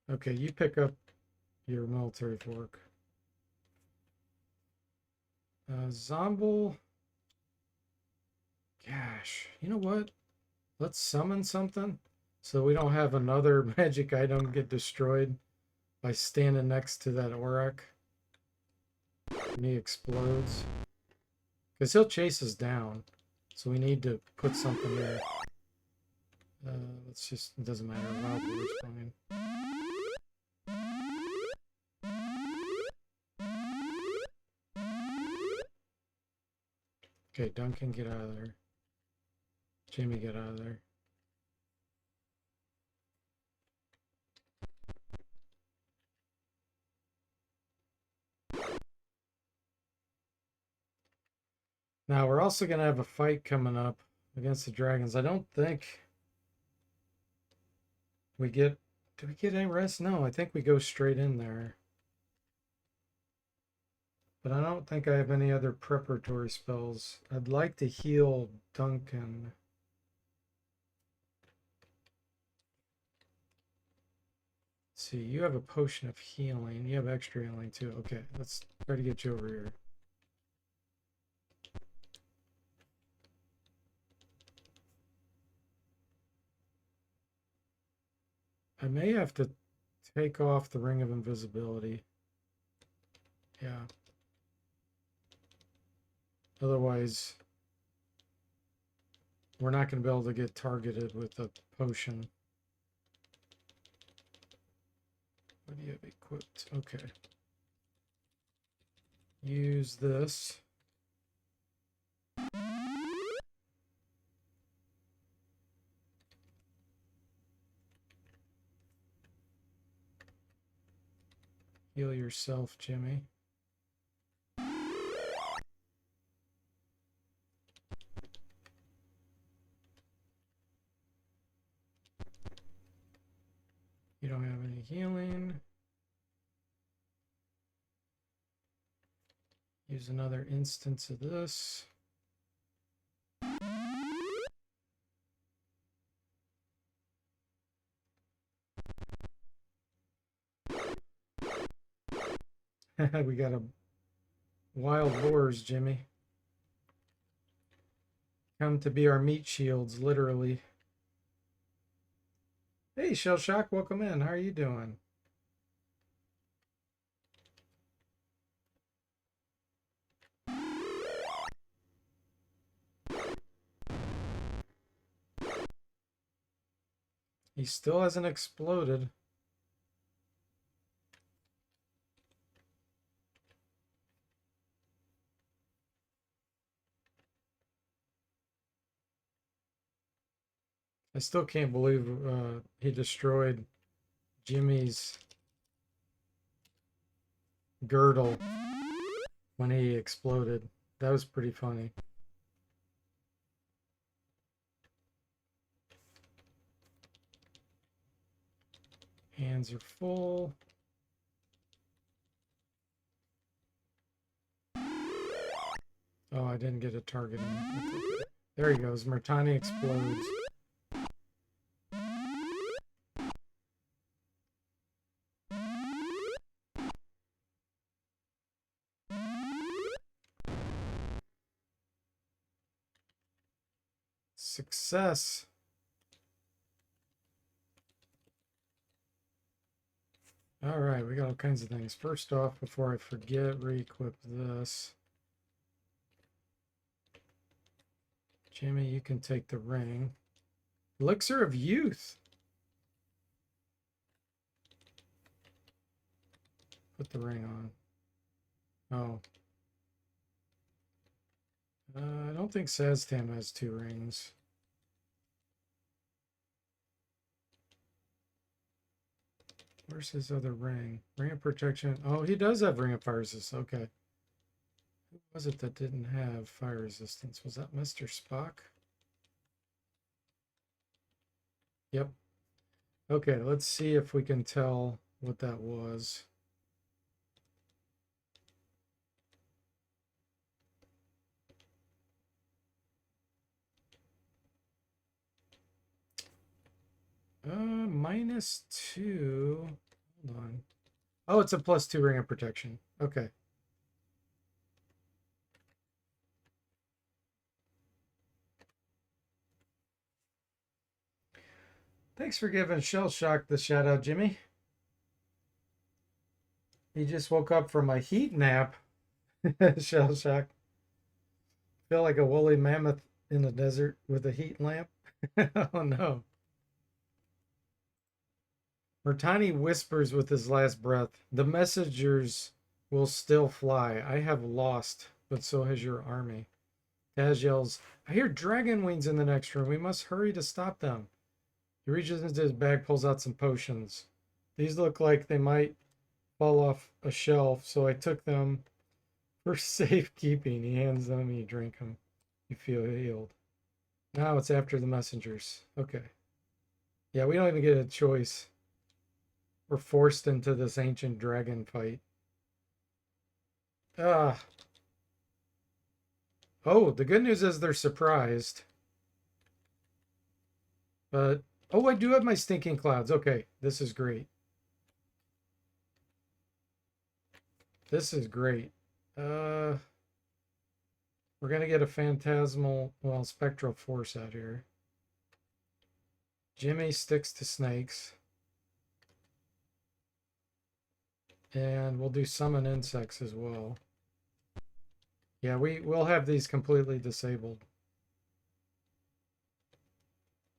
Okay, you pick up your military fork. Zomble. Gosh, you know what? Let's summon something so we don't have another magic item get destroyed by standing next to that Aurak. And he explodes. Because he'll chase us down. So we need to put something there. Let's just, it doesn't matter. Wild Boar's fine. Okay, Duncan, get out of there. Jamie, get out of there. Now, we're also going to have a fight coming up against the dragons. I don't think we get... Do we get any rest? No, I think we go straight in there. But I don't think I have any other preparatory spells. I'd like to heal Duncan. Let's see, you have a potion of healing. You have extra healing too. Okay, let's try to get you over here. I may have to take off the Ring of Invisibility. Yeah. Otherwise, we're not going to be able to get targeted with a potion. What do you have equipped? Okay. Use this. Heal yourself, Jimmy. You don't have any healing. Use another instance of this. We got a wild boars, Jimmy. Come to be our meat shields, literally. Hey, Shell Shock, welcome in. How are you doing? He still hasn't exploded. I still can't believe he destroyed Jimmy's girdle when he exploded. That was pretty funny. Hands are full. Oh, I didn't get a target on it. Okay. There he goes. Mertani explodes. Success. All right, we got all kinds of things. First off, before I forget, re-equip this. Jimmy, you can take the ring. Elixir of Youth. Put the ring on. Oh. I don't think Saztam has 2 rings. Where's his other ring? Ring of Protection. Oh, he does have Ring of Fire Resistance. Okay. Who was it that didn't have fire resistance? Was that Mr. Spock? Yep. Okay, let's see if we can tell what that was. -2. Hold on. Oh, it's a +2 ring of protection. Okay. Thanks for giving Shell Shock the shout out, Jimmy. He just woke up from a heat nap. Shell Shock. Feel like a woolly mammoth in the desert with a heat lamp. Oh no. Mertani whispers with his last breath, "The messengers will still fly. I have lost, but so has your army." Taz yells, "I hear dragon wings in the next room. We must hurry to stop them." He reaches into his bag, pulls out some potions. These look like they might fall off a shelf, so I took them for safekeeping. He hands them, you drink them. You feel healed. Now it's after the messengers. Okay. Yeah, we don't even get a choice. We're forced into this ancient dragon fight. Ah. Oh, the good news is they're surprised. But, oh, I do have my stinking clouds. Okay, this is great. This is great. We're going to get a phantasmal, well, spectral force out here. Jimmy sticks to snakes. And we'll do summon insects as well. Yeah, we'll have these completely disabled.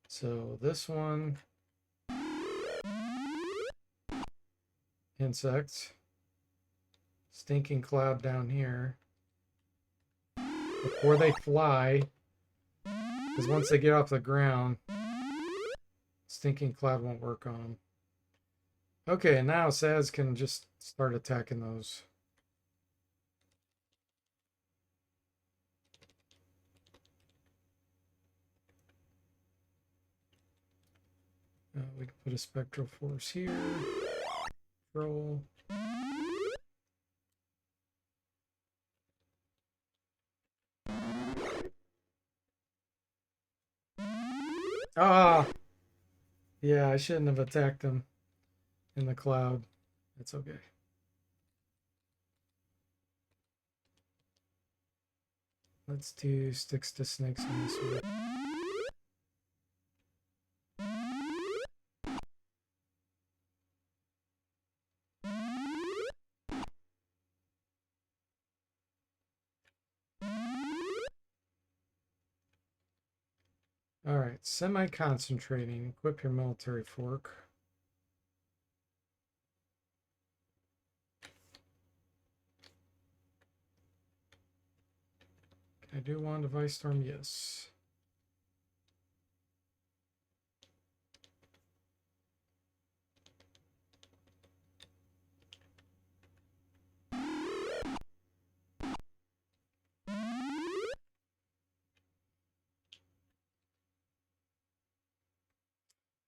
So this one, insects. Stinking cloud down here. Before they fly, because once they get off the ground, stinking cloud won't work on them. Okay, now Saz can just start attacking those. We can put a spectral force here. Roll. Ah! Yeah, I shouldn't have attacked them in the cloud. That's okay. Let's do sticks to snakes on this one. All right, semi-concentrating. Equip your military fork. Can I do Wand of Ice Storm? Yes.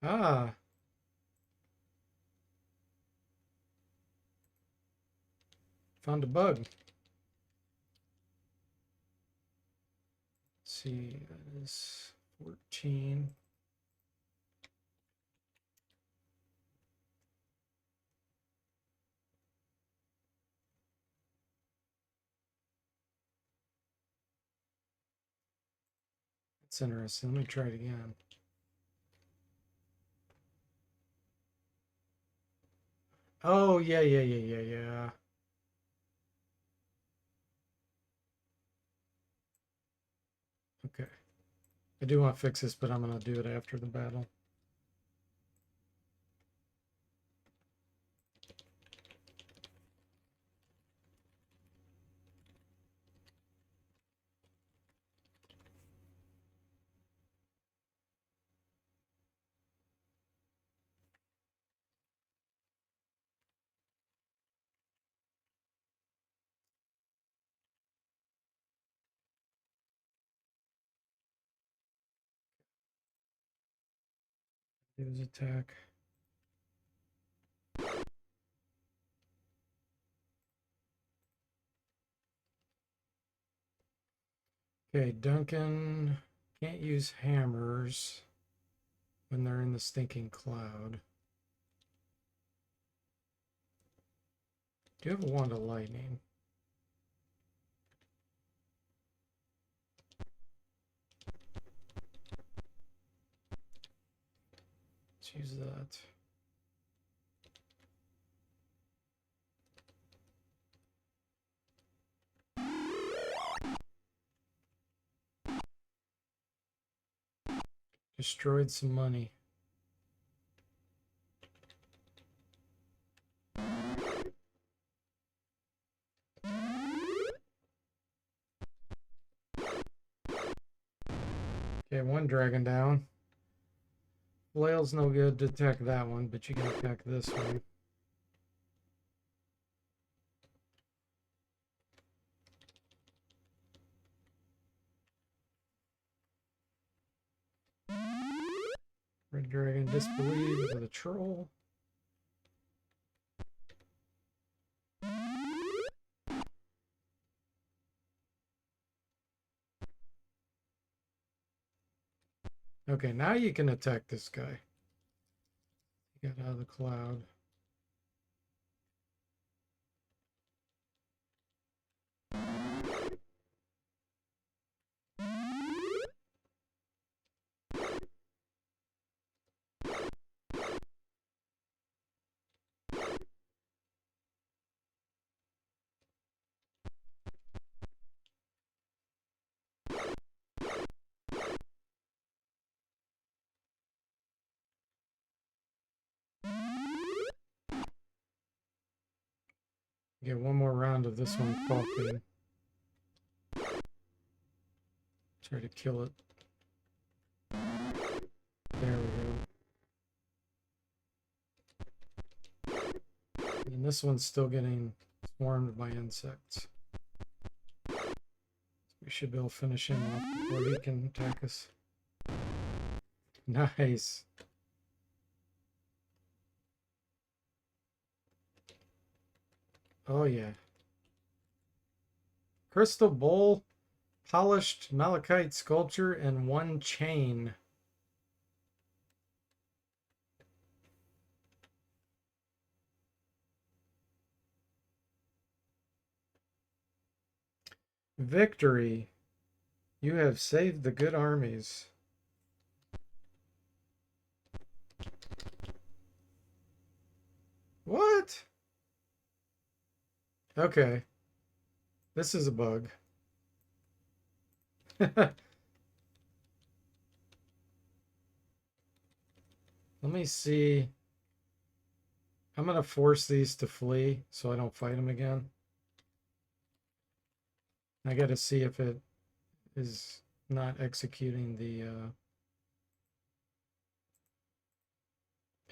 Ah, found a bug. Let's see, that is 14. That's interesting. Let me try it again. Oh, yeah. Okay. I do want to fix this, but I'm going to do it after the battle. Use attack. Okay, Duncan can't use hammers when they're in the stinking cloud. Do you have a wand of lightning? Let's use that. Destroyed some money. Okay, one dragon down. Flail's no good to attack that one, but you can attack this one. Red dragon disbelieved with a troll. Okay, now you can attack this guy. Get out of the cloud. Get one more round of this one coughing. Try to kill it. There we go. And this one's still getting swarmed by insects. We should be able to finish him off before he can attack us. Nice. Oh yeah. Crystal bowl, polished malachite sculpture, and one chain. Victory. You have saved the good armies. What? Okay. This is a bug. Let me see. I'm going to force these to flee so I don't fight them again. I got to see if it is not executing the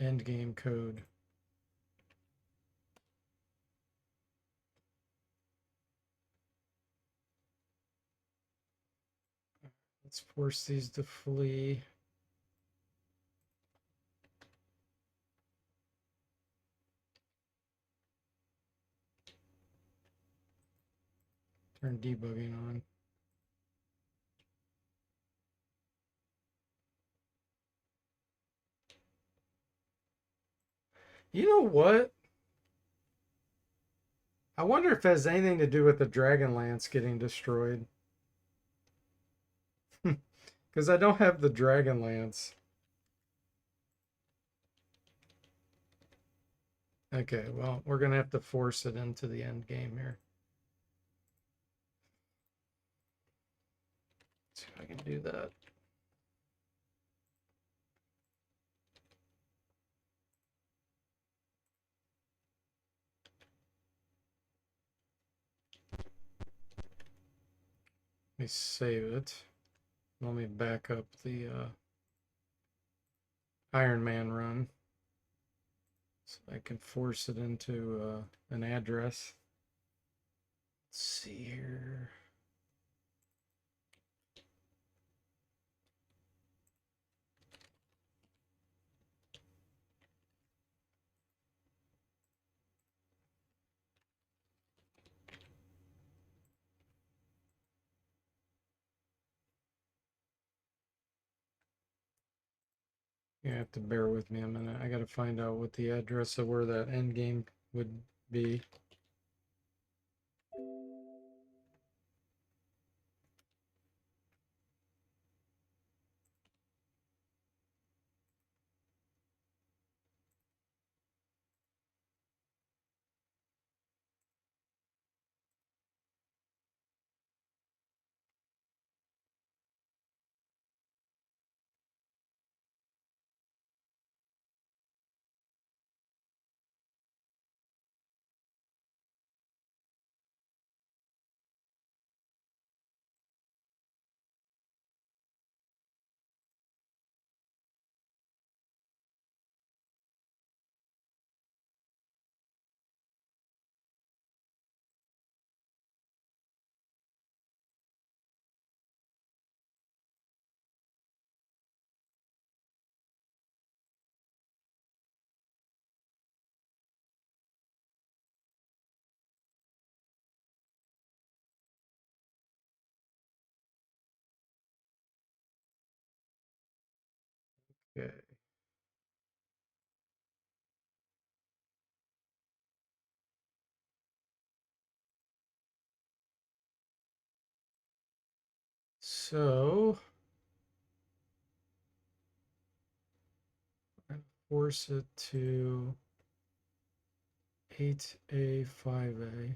end game code. Let's force these to flee. Turn debugging on. You know what? I wonder if it has anything to do with the Dragonlance getting destroyed. Because I don't have the Dragonlance. Okay, well, we're going to have to force it into the end game here. See if I can do that. Let me save it. Let me back up the Iron Man run. So I can force it into an address. Let's see here. You have to bear with me a minute. I gotta find out what the address of where that end game would be. Okay. So I force it to 8A, 5A.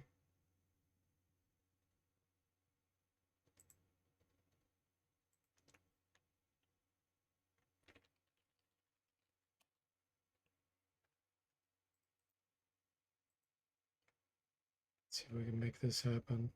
See if we can make this happen.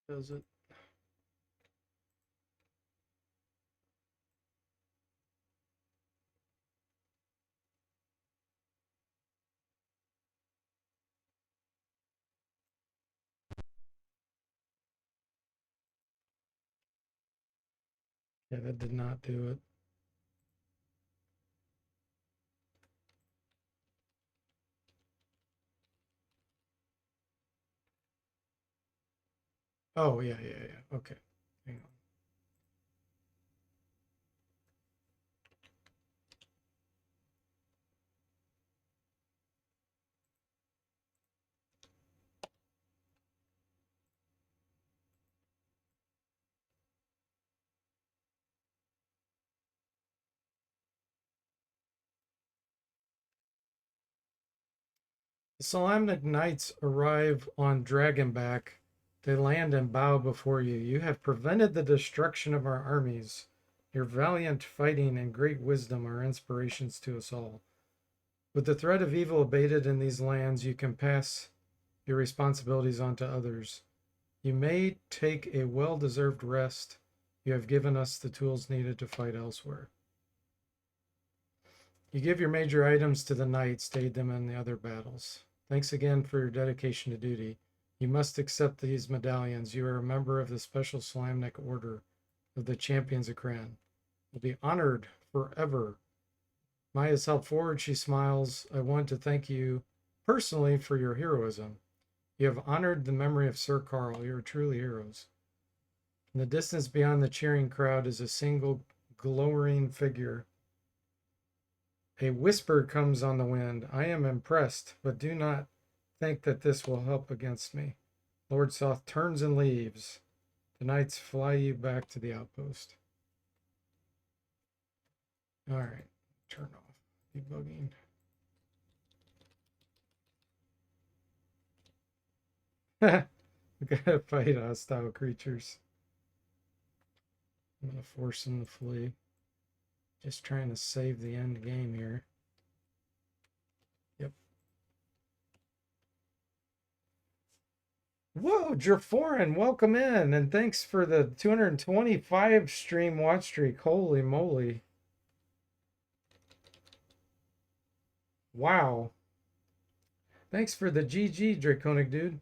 Does it? Yeah, that did not do it. Oh, yeah. Okay. Hang on. The Solamnic Knights arrive on Dragonback. They land and bow before you. You have prevented the destruction of our armies. Your valiant fighting and great wisdom are inspirations to us all. With the threat of evil abated in these lands, you can pass your responsibilities on to others. You may take a well deserved rest. You have given us the tools needed to fight elsewhere. You give your major items to the knights to aid them in the other battles. Thanks again for your dedication to duty. You must accept these medallions. You are a member of the Special Solamnic Order of the Champions of Krynn. You'll be honored forever. Maya's helped forward. She smiles. I want to thank you personally for your heroism. You have honored the memory of Sir Carl. You are truly heroes. In the distance beyond the cheering crowd is a single glowering figure. A whisper comes on the wind. I am impressed, but do not think that this will help against me. Lord Soth turns and leaves. The knights fly you back to the outpost. All right, turn off debugging. We gotta fight hostile creatures. I'm gonna force them to flee. Just trying to save the end game here. Whoa, DFortae, welcome in, and thanks for the 225 stream watch streak. Holy moly. Wow. Thanks for the GG, Draconic Dude.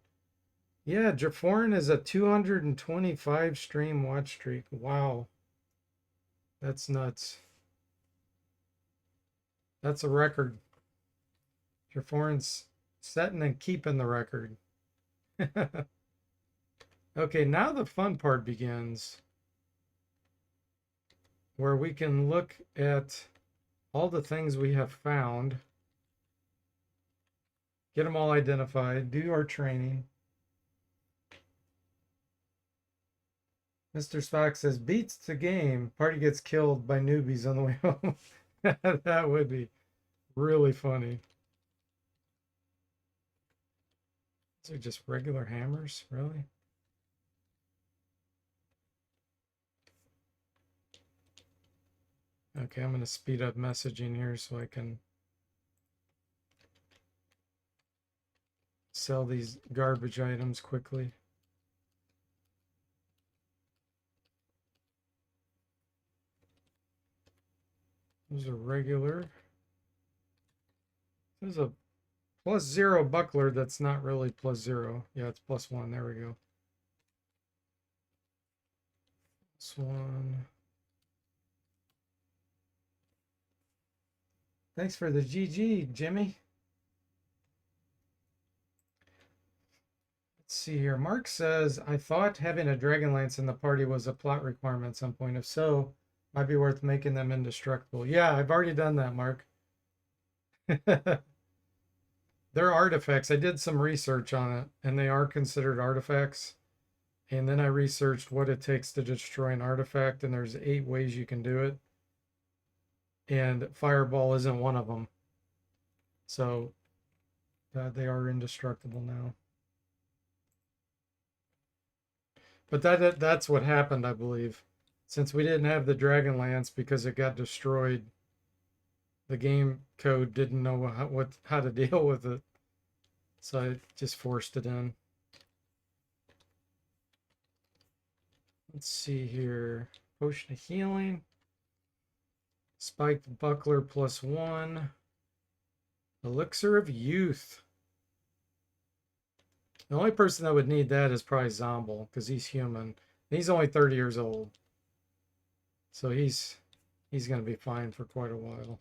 Yeah, DFortae is a 225 stream watch streak. Wow. That's nuts. That's a record. DFortae's setting and keeping the record. Okay, now the fun part begins, where we can look at all the things we have found, get them all identified, do our training. Mr. Spock says, beats the game. Party gets killed by newbies on the way home. That would be really funny. These are just regular hammers, really? Okay, I'm going to speed up messaging here so I can sell these garbage items quickly. Those are regular. There's a +0 buckler that's not really +0. Yeah, it's +1. There we go. +1. Thanks for the GG, Jimmy. Let's see here. Mark says, I thought having a Dragonlance in the party was a plot requirement at some point. If so, might be worth making them indestructible. Yeah, I've already done that, Mark. They're artifacts. I did some research on it, and they are considered artifacts. And then I researched what it takes to destroy an artifact, and there's 8 ways you can do it. And Fireball isn't one of them. So they are indestructible now. But that's what happened, I believe. Since we didn't have the Dragonlance because it got destroyed, the game code didn't know how to deal with it. So I just forced it in. Let's see here. Potion of Healing. Spiked Buckler +1. Elixir of Youth. The only person that would need that is probably Zomble, because he's human. He's only 30 years old. So he's going to be fine for quite a while.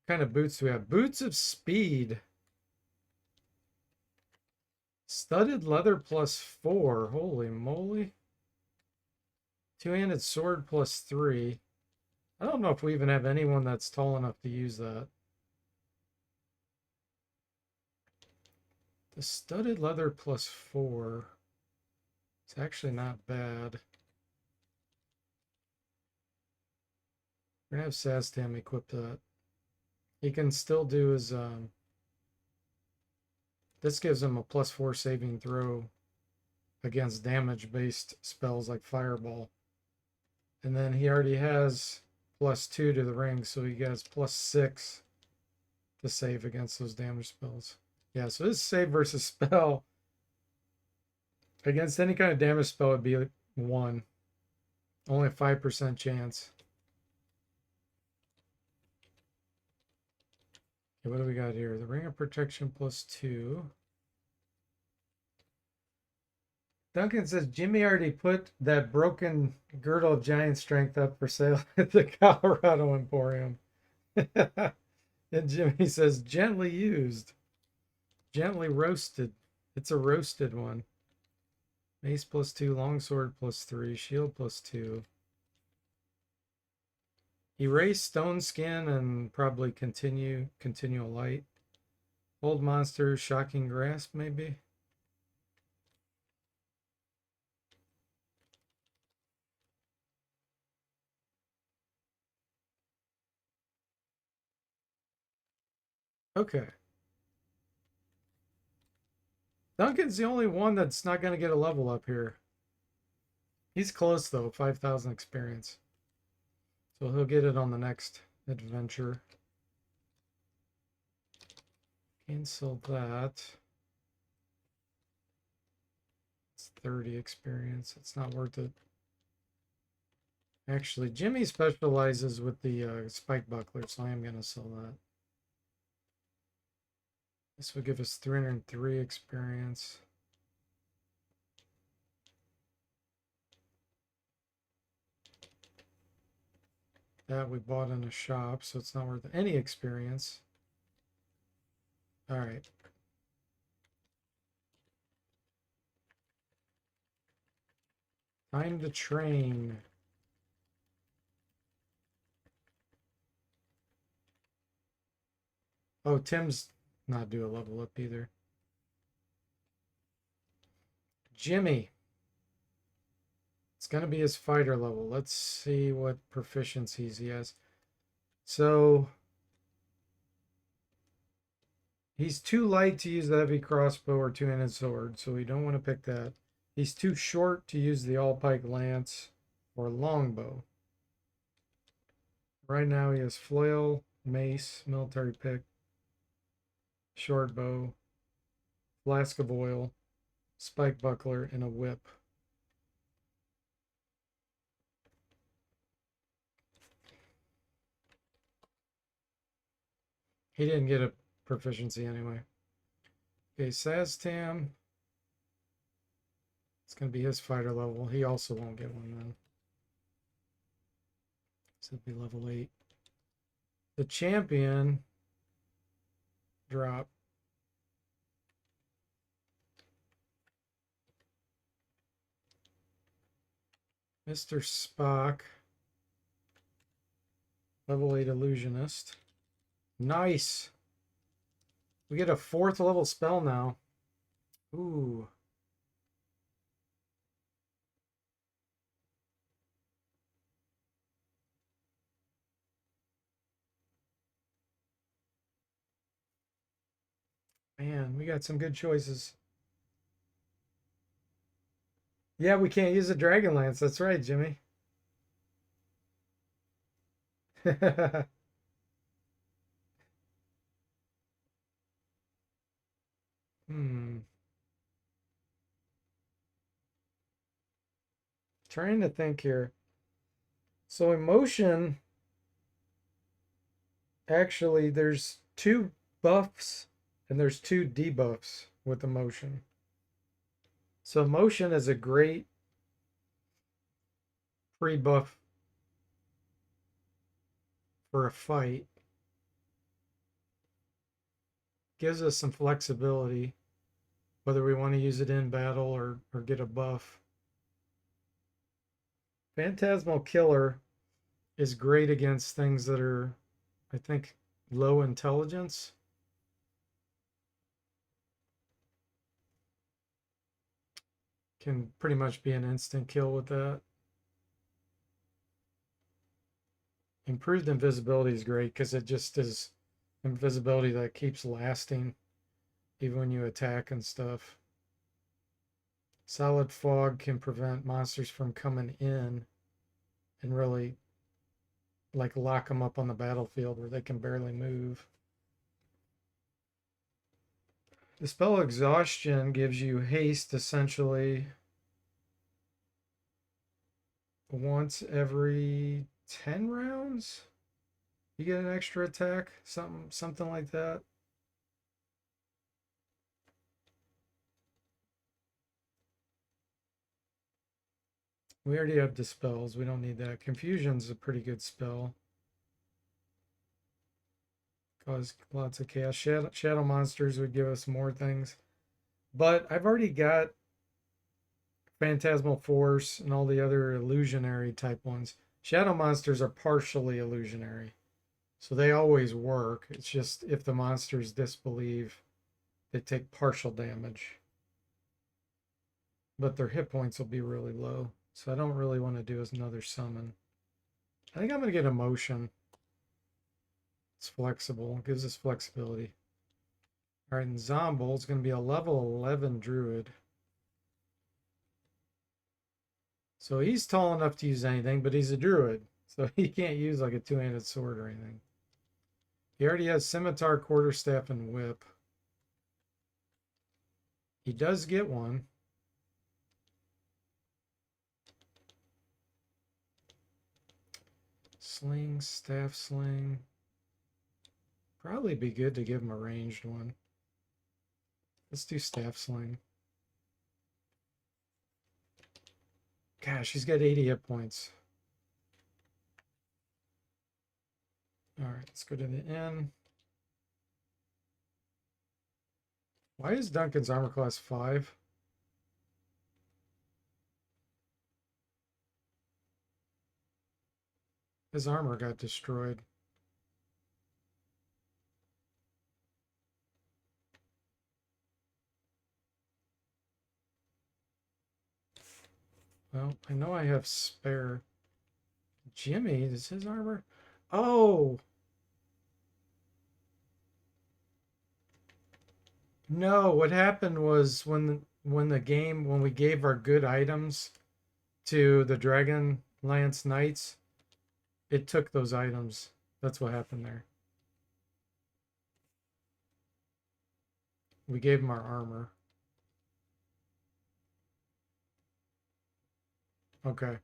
What kind of boots do we have? Boots of Speed. Studded leather +4. Holy moly. Two-handed sword +3. I don't know if we even have anyone that's tall enough to use that. The studded leather +4. It's actually not bad. We're gonna have Saztam equip that. He can still do his this gives him a +4 saving throw against damage-based spells like Fireball. And then he already has +2 to the ring, so he gets +6 to save against those damage spells. Yeah, so his save versus spell against any kind of damage spell would be 1. Only a 5% chance. Okay, what do we got here? The Ring of Protection +2. Duncan says Jimmy already put that broken girdle of giant strength up for sale at the Colorado Emporium. And Jimmy says gently used, gently roasted. It's a roasted one. Mace +2, longsword +3, shield +2. Erase stone skin and probably continual light. Old monster, shocking grasp maybe. Okay. Duncan's the only one that's not going to get a level up here. He's close though, 5,000 experience. So he'll get it on the next adventure. Cancel that. 30 experience. It's not worth it. Actually, Jimmy specializes with the spike buckler, so I am going to sell that. This would give us 303 experience. That we bought in a shop, so it's not worth any experience. All right. Time to train. Oh, Tim's not do a level up either. Jimmy. It's going to be his fighter level. Let's see what proficiencies he has. So he's too light to use the heavy crossbow or two-handed sword, so we don't want to pick that. He's too short to use the all-pike lance or longbow. Right now he has flail, mace, military pick, short bow, flask of oil, spike buckler, and a whip. He didn't get a proficiency anyway. Okay, Saztam. It's going to be his fighter level. He also won't get one then. So it'll be level 8. The champion drop. Mr. Spock. Level 8 illusionist. Nice. We get a 4th level spell now. Ooh. Man, we got some good choices. Yeah, we can't use a Dragon Lance. That's right, Jimmy. Trying to think here. So emotion, actually, there's 2 buffs and there's 2 debuffs with emotion. So emotion is a great pre-buff for a fight. Gives us some flexibility, whether we want to use it in battle or get a buff. Phantasmal Killer is great against things that are, I think, low intelligence. Can pretty much be an instant kill with that. Improved invisibility is great because it just is invisibility that keeps lasting even when you attack and stuff. Solid fog can prevent monsters from coming in and really like lock them up on the battlefield where they can barely move. The spell Exhaustion gives you haste essentially once every 10 rounds. You get an extra attack, something like that. We already have Dispels. We don't need that. Confusion's a pretty good spell. Cause lots of chaos. Shadow monsters would give us more things. But I've already got Phantasmal Force and all the other illusionary type ones. Shadow monsters are partially illusionary. So they always work. It's just if the monsters disbelieve, they take partial damage. But their hit points will be really low. So I don't really want to do another summon. I think I'm going to get Emotion. It's flexible. It gives us flexibility. All right, and Zomble is going to be a level 11 Druid. So he's tall enough to use anything, but he's a Druid. So he can't use like a two-handed sword or anything. He already has Scimitar, Quarterstaff, and Whip. He does get one. Sling, staff sling. Probably be good to give him a ranged one. Let's do staff sling. Gosh, he's got 80 hit points. All right, let's go to the inn. Why is Duncan's armor class 5? His armor got destroyed. Well, I know I have spare. Jimmy, is his armor? Oh! No, what happened was when we gave our good items to the Dragon Lance Knights, it took those items. That's what happened there. We gave them our armor. Okay.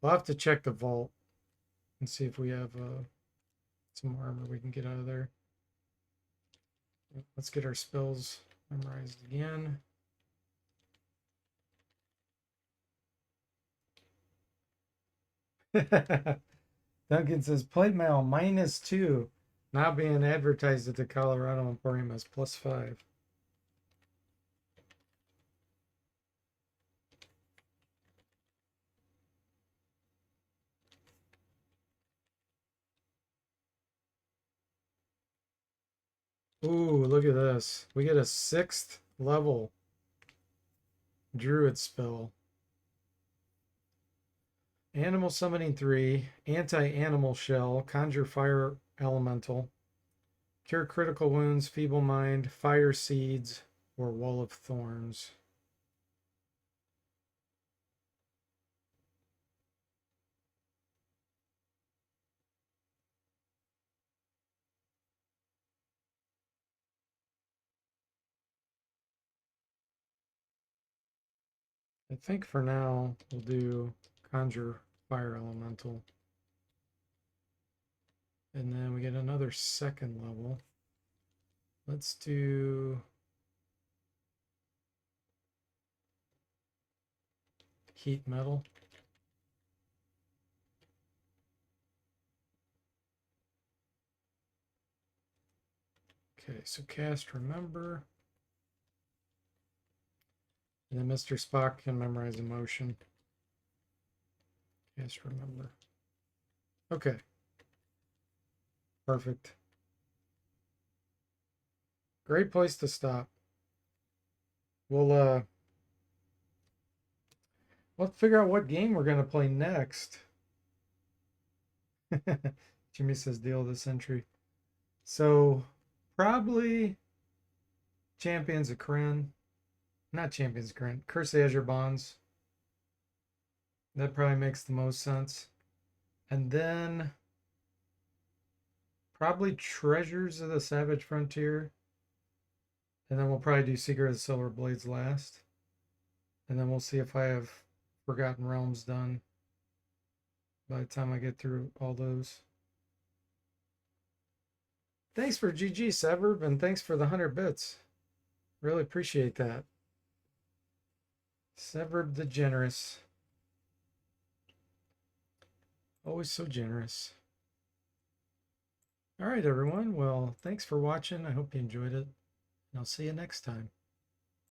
We'll have to check the vault and see if we have some armor we can get out of there. Let's get our spells memorized again. Duncan says, plate mail -2. Now being advertised at the Colorado Emporium as +5. Ooh, look at this. We get a 6th level Druid spell. Animal Summoning 3, Anti-Animal Shell, Conjure Fire Elemental, Cure Critical Wounds, Feeble Mind, Fire Seeds, or Wall of Thorns. I think for now we'll do Conjure Fire Elemental. And then we get another 2nd level. Let's do Heat Metal. Okay, so cast Remember. And then Mr. Spock can memorize emotion. Cast Remember. Okay. Perfect. Great place to stop. We'll figure out what game we're gonna play next. Jimmy says deal of the century. So probably Champions of Krynn. Not Champions of Krynn. Curse of Azure Bonds. That probably makes the most sense. And then probably Treasures of the Savage Frontier. And then we'll probably do Secret of the Silver Blades last. And then we'll see if I have Forgotten Realms done by the time I get through all those. Thanks for GG, Severb, and thanks for the 100 bits. Really appreciate that. Severb the Generous. Always so generous. All right, everyone. Well, thanks for watching. I hope you enjoyed it. And I'll see you next time.